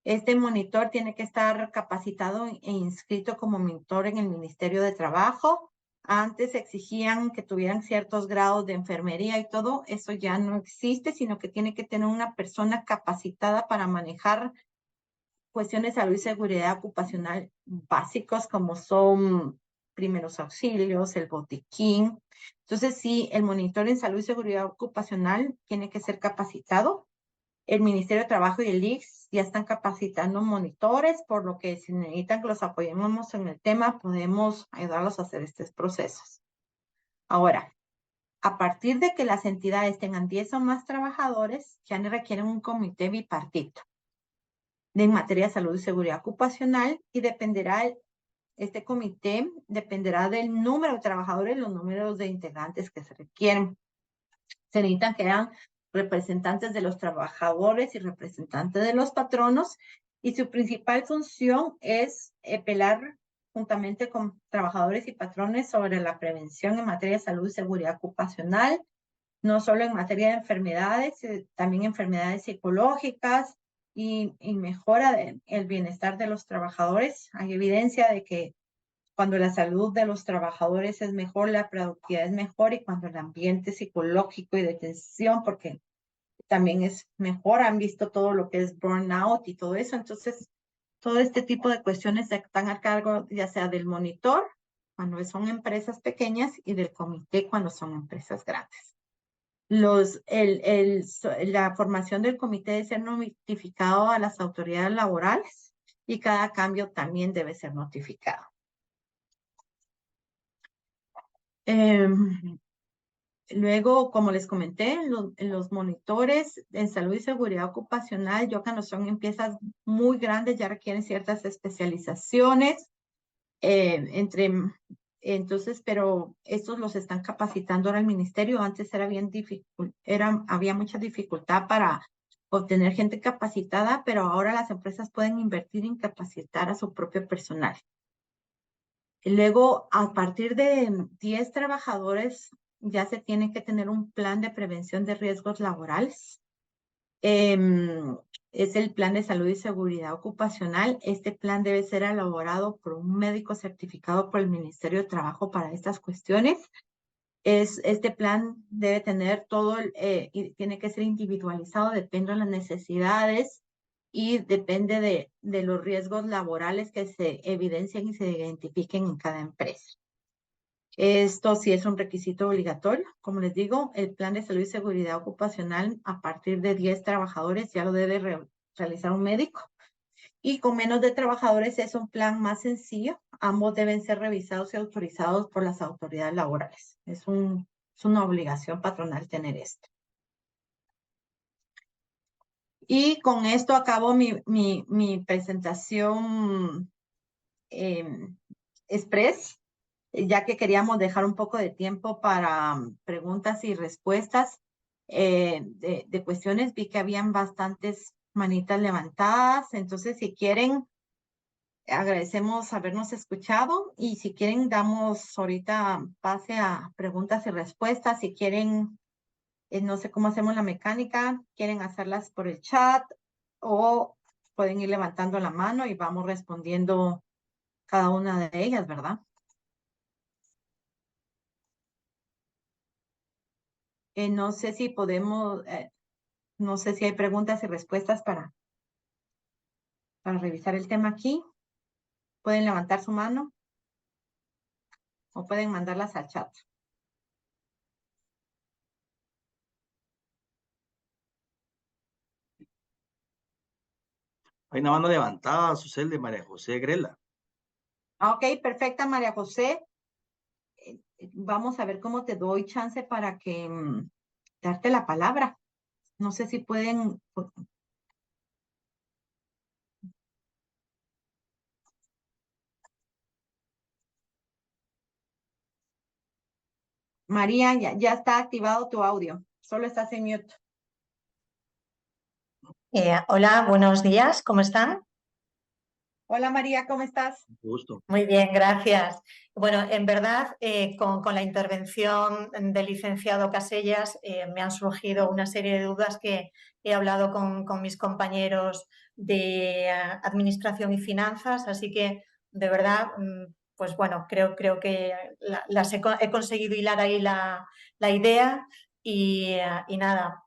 Este monitor tiene que estar capacitado e inscrito como monitor en el Ministerio de Trabajo. Antes exigían que tuvieran ciertos grados de enfermería y todo. Eso ya no existe, sino que tiene que tener una persona capacitada para manejar cuestiones de salud y seguridad ocupacional básicos como son primeros auxilios, el botiquín. Entonces, sí, el monitor en salud y seguridad ocupacional tiene que ser capacitado. El Ministerio de Trabajo y el ICS ya están capacitando monitores, por lo que si necesitan que los apoyemos en el tema, podemos ayudarlos a hacer estos procesos. Ahora, a partir de que las entidades tengan 10 o más trabajadores, ya requieren un comité bipartito en materia de salud y seguridad ocupacional y este comité dependerá del número de trabajadores y los números de integrantes que se requieren. Se necesitan que sean representantes de los trabajadores y representantes de los patronos, y su principal función es velar juntamente con trabajadores y patrones sobre la prevención en materia de salud y seguridad ocupacional, no solo en materia de enfermedades, también enfermedades psicológicas y mejora del bienestar de los trabajadores. Hay evidencia de que cuando la salud de los trabajadores es mejor, la productividad es mejor, y cuando el ambiente psicológico y de tensión, porque también es mejor, han visto todo lo que es burnout y todo eso. Entonces, todo este tipo de cuestiones están a cargo ya sea del monitor cuando son empresas pequeñas y del comité cuando son empresas grandes. La formación del comité debe ser notificado a las autoridades laborales y cada cambio también debe ser notificado. Luego, como les comenté, los monitores en salud y seguridad ocupacional, ya cuando son empresas muy grandes, ya requieren ciertas especializaciones, pero estos los están capacitando ahora el ministerio. Antes había mucha dificultad para obtener gente capacitada, pero ahora las empresas pueden invertir en capacitar a su propio personal. Luego, a partir de 10 trabajadores, ya se tiene que tener un plan de prevención de riesgos laborales. Es el plan de salud y seguridad ocupacional. Este plan debe ser elaborado por un médico certificado por el Ministerio de Trabajo para estas cuestiones. Este plan debe tener y tiene que ser individualizado, depende de las necesidades y depende de los riesgos laborales que se evidencien y se identifiquen en cada empresa. Esto sí es un requisito obligatorio. Como les digo, el plan de salud y seguridad ocupacional a partir de 10 trabajadores ya lo debe realizar un médico. Y con menos de trabajadores es un plan más sencillo. Ambos deben ser revisados y autorizados por las autoridades laborales. Es una obligación patronal tener esto. Y con esto acabo mi presentación express, ya que queríamos dejar un poco de tiempo para preguntas y respuestas de cuestiones. Vi que habían bastantes manitas levantadas, entonces si quieren, agradecemos habernos escuchado, y si quieren damos ahorita pase a preguntas y respuestas. Si quieren, no sé cómo hacemos la mecánica, quieren hacerlas por el chat o pueden ir levantando la mano y vamos respondiendo cada una de ellas, ¿verdad? No sé si podemos, no sé si hay preguntas y respuestas para revisar el tema aquí. Pueden levantar su mano o pueden mandarlas al chat. Hay una mano levantada, Susel, de María José Grela. Ok, perfecta, María José. Vamos a ver cómo te doy chance para que darte la palabra. No sé si pueden. María, ya está activado tu audio. Solo estás en mute. Hola, buenos días, ¿cómo están? Hola María, ¿cómo estás? Gusto. Muy bien, gracias. Bueno, en verdad, con la intervención del licenciado Casellas me han surgido una serie de dudas que he hablado con mis compañeros de Administración y Finanzas, así que de verdad, pues bueno, creo que he conseguido hilar ahí la idea y nada,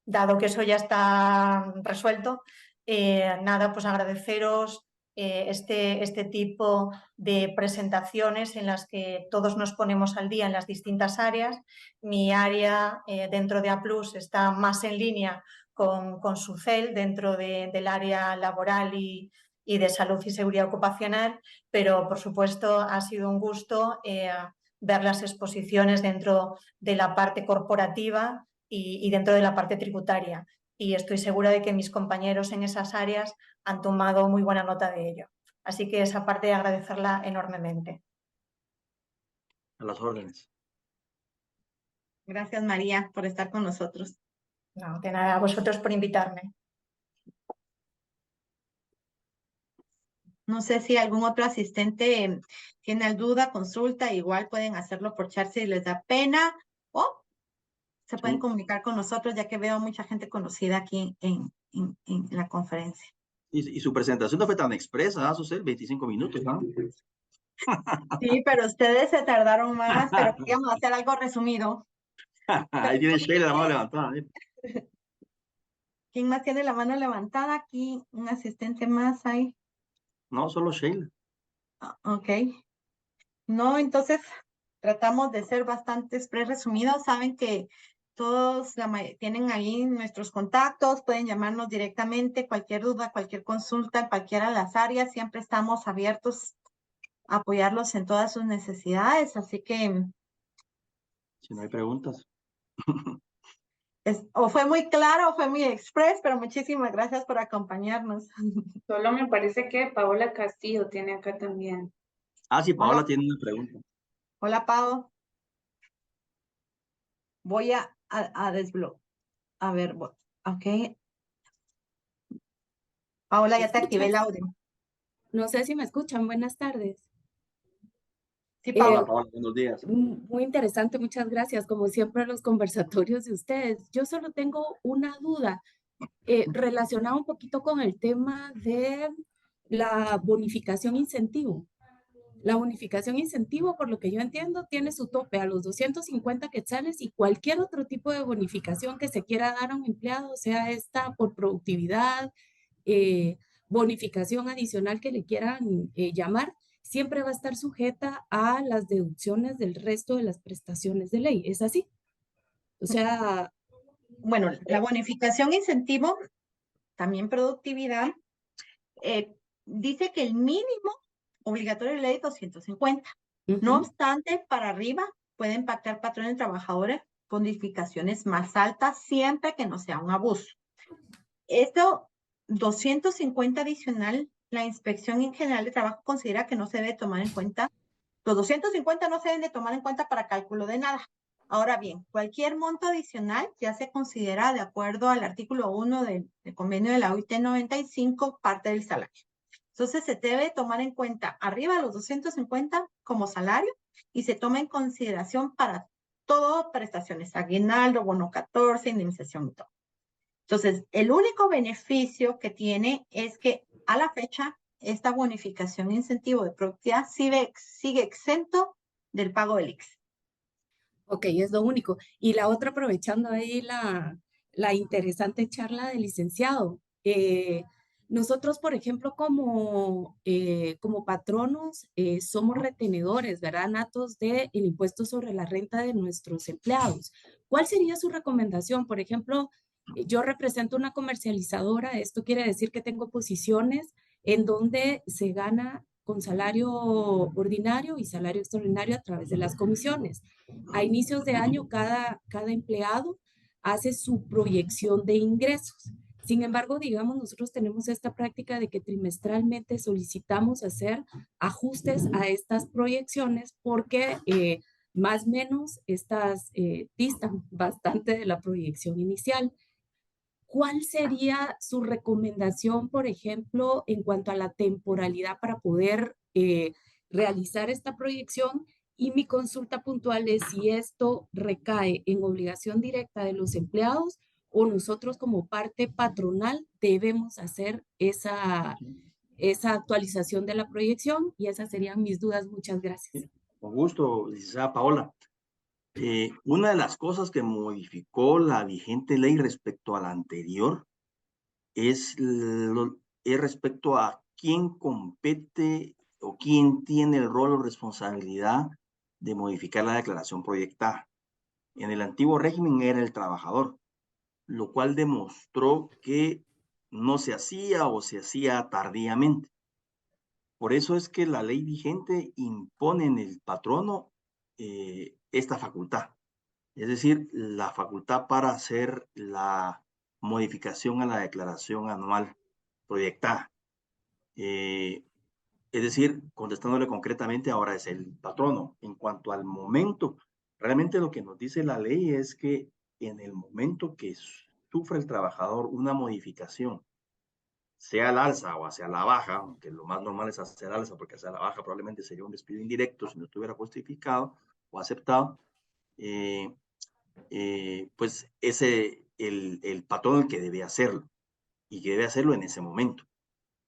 dado que eso ya está resuelto, nada, pues agradeceros este tipo de presentaciones en las que todos nos ponemos al día en las distintas áreas. Mi área dentro de A+ está más en línea con su CEL dentro del área laboral y de salud y seguridad ocupacional, pero por supuesto ha sido un gusto ver las exposiciones dentro de la parte corporativa y dentro de la parte tributaria. Y estoy segura de que mis compañeros en esas áreas han tomado muy buena nota de ello. Así que esa parte de agradecerla enormemente. A las órdenes. Gracias María por estar con nosotros. No, de nada, a vosotros por invitarme. No sé si algún otro asistente tiene duda, consulta, igual pueden hacerlo por chat si les da pena o se pueden comunicar con nosotros, ya que veo mucha gente conocida aquí en la conferencia. Y su presentación no fue tan expresa, Susel, 25 minutos, ¿no? Sí, pero ustedes se tardaron más, pero queríamos hacer algo resumido. Ahí tiene Sheila la mano levantada. ¿Quién más tiene la mano levantada? Aquí un asistente más hay. No, solo Sheila. Ok. No, entonces tratamos de ser bastante resumidos. Saben que todos tienen ahí nuestros contactos, pueden llamarnos directamente, cualquier duda, cualquier consulta, cualquiera de las áreas, siempre estamos abiertos a apoyarlos en todas sus necesidades. Así que Si no hay preguntas. o fue muy claro o fue muy express, pero muchísimas gracias por acompañarnos. Solo me parece que Paola Castillo tiene acá también. Ah, sí, Paola Hola. tiene una pregunta. Hola, Pau. Voy a desbloquear. A ver, ok. Paola, ya te activé el audio. No sé si me escuchan. Buenas tardes. Sí, Hola, Paola. Paola, buenos días. Muy interesante, muchas gracias. Como siempre, los conversatorios de ustedes. Yo solo tengo una duda relacionada un poquito con el tema de la bonificación incentivo. La bonificación incentivo, por lo que yo entiendo, tiene su tope a los 250 quetzales y cualquier otro tipo de bonificación que se quiera dar a un empleado, sea esta por productividad, bonificación adicional que le quieran llamar, siempre va a estar sujeta a las deducciones del resto de las prestaciones de ley. ¿Es así? O sea, Bueno, la bonificación incentivo, también productividad, dice que el mínimo obligatorio de ley es 250. No obstante, para arriba pueden pactar patrones y trabajadores con bonificaciones más altas siempre que no sea un abuso. Esto, 250 adicional, la Inspección General de Trabajo considera que no se debe tomar en cuenta. Los 250 no se deben de tomar en cuenta para cálculo de nada. Ahora bien, cualquier monto adicional ya se considera de acuerdo al artículo 1 del convenio de la OIT 95, parte del salario. Entonces se debe tomar en cuenta arriba de los 250 como salario y se toma en consideración para todas prestaciones, aguinaldo, bono 14, indemnización y todo. Entonces, el único beneficio que tiene es que a la fecha esta bonificación incentivo de productividad sigue exento del pago del IX. ok, es lo único. Y la otra, aprovechando ahí la interesante charla del licenciado. Nosotros, por ejemplo, como patronos, somos retenedores, ¿verdad? Natos del impuesto sobre la renta de nuestros empleados. ¿Cuál sería su recomendación? Por ejemplo, yo represento una comercializadora. Esto quiere decir que tengo posiciones en donde se gana con salario ordinario y salario extraordinario a través de las comisiones. A inicios de año, cada empleado hace su proyección de ingresos. Sin embargo, digamos, nosotros tenemos esta práctica de que trimestralmente solicitamos hacer ajustes a estas proyecciones porque más o menos estas distan bastante de la proyección inicial. ¿Cuál sería su recomendación, por ejemplo, en cuanto a la temporalidad para poder realizar esta proyección? Y mi consulta puntual es si esto recae en obligación directa de los empleados o nosotros como parte patronal debemos hacer esa actualización de la proyección, y esas serían mis dudas. Muchas gracias. Con gusto, licenciada Paola. Una de las cosas que modificó la vigente ley respecto a la anterior es respecto a quién compete o quién tiene el rol o responsabilidad de modificar la declaración proyectada. En el antiguo régimen era el trabajador, lo cual demostró que no se hacía o se hacía tardíamente. Por eso es que la ley vigente impone en el patrono esta facultad. Es decir, la facultad para hacer la modificación a la declaración anual proyectada. Es decir, contestándole concretamente, ahora es el patrono. En cuanto al momento, realmente lo que nos dice la ley es que en el momento que sufre el trabajador una modificación, sea al alza o hacia la baja, aunque lo más normal es hacia el alza, porque hacia la baja probablemente sería un despido indirecto si no estuviera justificado o aceptado, pues el patrón el que debe hacerlo y que debe hacerlo en ese momento.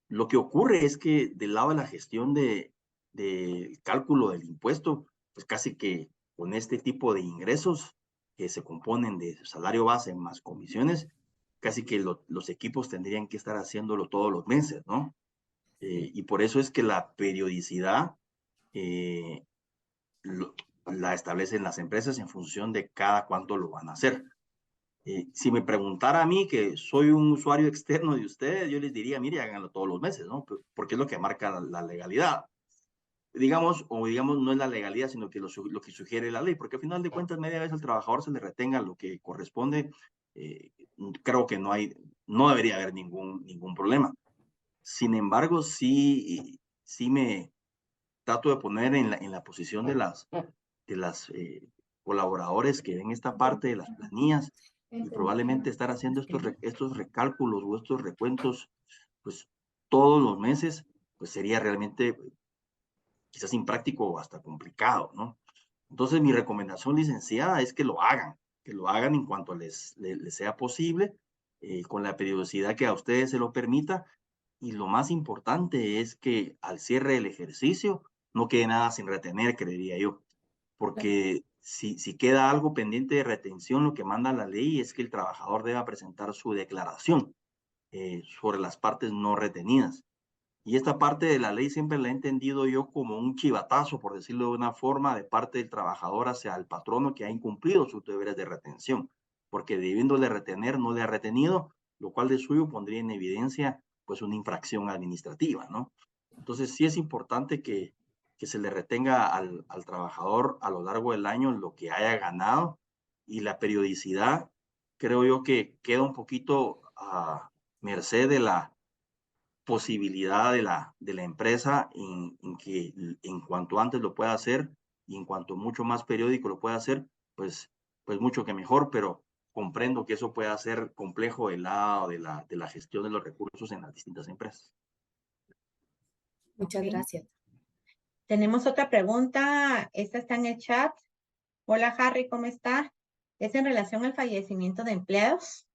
Lo que ocurre es que del lado de la gestión del cálculo del impuesto, pues casi que con este tipo de ingresos que se componen de salario base más comisiones, casi que los equipos tendrían que estar haciéndolo todos los meses, ¿no? Y por eso es que la periodicidad la establecen las empresas en función de cada cuánto lo van a hacer. Si me preguntara a mí, que soy un usuario externo de ustedes, yo les diría, mire, háganlo todos los meses, ¿no? Porque es lo que marca la legalidad. Digamos, no es la legalidad, sino que lo que sugiere la ley, porque al final de cuentas, media vez al trabajador se le retenga lo que corresponde, creo que no debería haber ningún problema. Sin embargo, sí me trato de poner en la posición de las colaboradores que ven esta parte de las planillas, y probablemente estar haciendo estos recálculos o estos recuentos, pues todos los meses, pues sería realmente quizás impráctico o hasta complicado, ¿no? Entonces mi recomendación, licenciada, es que lo hagan en cuanto les sea posible, con la periodicidad que a ustedes se lo permita, y lo más importante es que al cierre del ejercicio no quede nada sin retener, creería yo, porque si queda algo pendiente de retención, lo que manda la ley es que el trabajador deba presentar su declaración sobre las partes no retenidas. Y esta parte de la ley siempre la he entendido yo como un chivatazo, por decirlo de una forma, de parte del trabajador hacia el patrono que ha incumplido sus deberes de retención, porque debiéndole retener no le ha retenido, lo cual de suyo pondría en evidencia pues una infracción administrativa, ¿no? Entonces sí es importante que se le retenga al trabajador a lo largo del año lo que haya ganado, y la periodicidad creo yo que queda un poquito a merced de la posibilidad de la empresa en que en cuanto antes lo pueda hacer y en cuanto mucho más periódico lo pueda hacer, pues mucho que mejor, pero comprendo que eso pueda ser complejo del lado de la gestión de los recursos en las distintas empresas. Muchas gracias. Tenemos otra pregunta, esta está en el chat. Hola Harry, ¿cómo está? Es en relación al fallecimiento de empleados.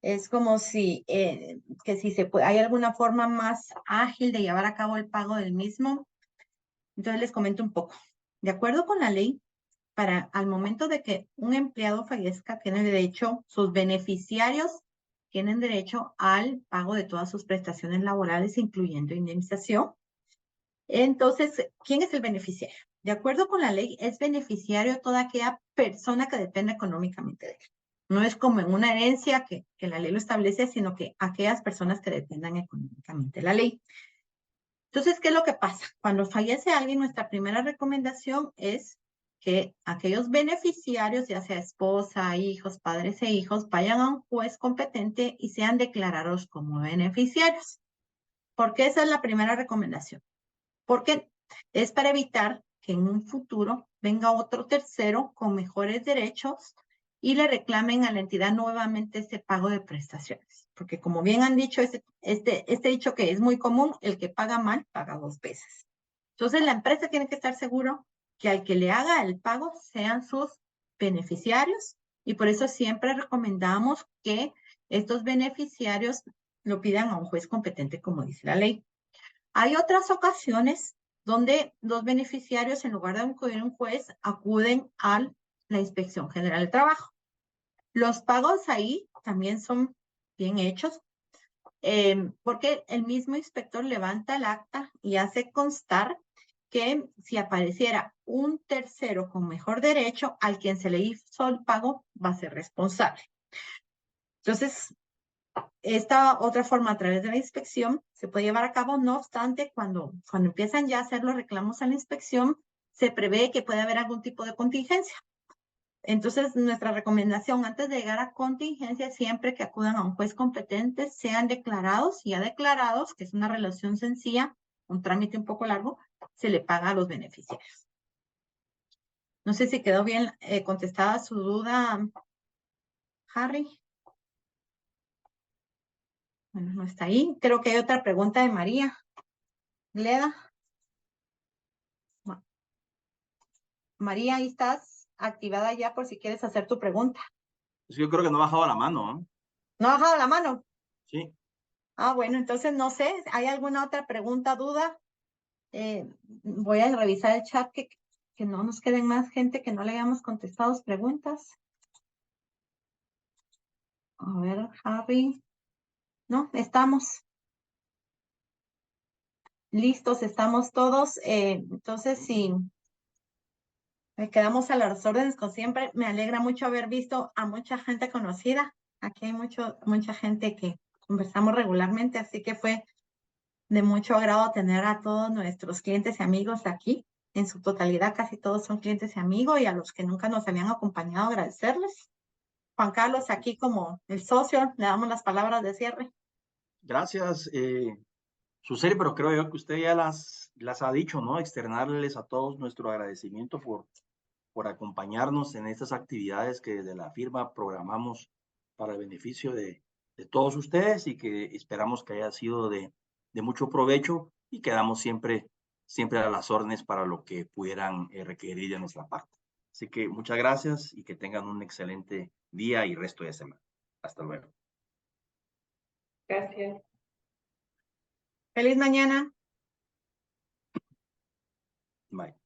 Es como si, hay alguna forma más ágil de llevar a cabo el pago del mismo. Entonces les comento un poco. De acuerdo con la ley, al momento de que un empleado fallezca, sus beneficiarios tienen derecho al pago de todas sus prestaciones laborales, incluyendo indemnización. Entonces, ¿quién es el beneficiario? De acuerdo con la ley, es beneficiario toda aquella persona que depende económicamente de él. No es como en una herencia que la ley lo establece, sino que aquellas personas que dependan económicamente de la ley. Entonces, ¿qué es lo que pasa? Cuando fallece alguien, nuestra primera recomendación es que aquellos beneficiarios, ya sea esposa, hijos, padres e hijos, vayan a un juez competente y sean declarados como beneficiarios. ¿Por qué esa es la primera recomendación? Porque es para evitar que en un futuro venga otro tercero con mejores derechos y le reclamen a la entidad nuevamente ese pago de prestaciones. Porque como bien han dicho, este dicho que es muy común, el que paga mal, paga 2 veces. Entonces la empresa tiene que estar seguro que al que le haga el pago sean sus beneficiarios y por eso siempre recomendamos que estos beneficiarios lo pidan a un juez competente, como dice la ley. Hay otras ocasiones donde los beneficiarios, en lugar de acudir a un juez, acuden a la Inspección General del Trabajo. Los pagos ahí también son bien hechos, porque el mismo inspector levanta el acta y hace constar que si apareciera un tercero con mejor derecho, al quien se le hizo el pago va a ser responsable. Entonces, esta otra forma a través de la inspección se puede llevar a cabo, no obstante, cuando empiezan ya a hacer los reclamos a la inspección, se prevé que puede haber algún tipo de contingencia. Entonces, nuestra recomendación antes de llegar a contingencia, siempre que acudan a un juez competente, sean declarados, y ya declarados, que es una relación sencilla, un trámite un poco largo, se le paga a los beneficiarios. No sé si quedó bien contestada su duda, Harry. Bueno, no está ahí. Creo que hay otra pregunta de María Gleda. María, ahí estás activada ya por si quieres hacer tu pregunta. Pues yo creo que no ha bajado la mano, ¿no? ¿No ha bajado la mano? Sí. Ah, bueno, entonces no sé, ¿hay alguna otra pregunta, duda? Voy a revisar el chat que no nos queden más gente que no le hayamos contestado preguntas. A ver, Harry. No, estamos listos, estamos todos. Entonces, si quedamos a las órdenes como siempre, me alegra mucho haber visto a mucha gente conocida. Aquí hay mucha gente que conversamos regularmente, así que fue de mucho agrado tener a todos nuestros clientes y amigos aquí. En su totalidad, casi todos son clientes y amigos, y a los que nunca nos habían acompañado, agradecerles. Juan Carlos, aquí como el socio, le damos las palabras de cierre. Gracias, Suseli, pero creo yo que usted ya las ha dicho, ¿no? Externarles a todos nuestro agradecimiento por acompañarnos en estas actividades que desde la firma programamos para el beneficio de todos ustedes y que esperamos que haya sido de mucho provecho y quedamos siempre a las órdenes para lo que pudieran requerir de nuestra parte. Así que muchas gracias y que tengan un excelente día y resto de semana. Hasta luego. Gracias. Feliz mañana. Bye.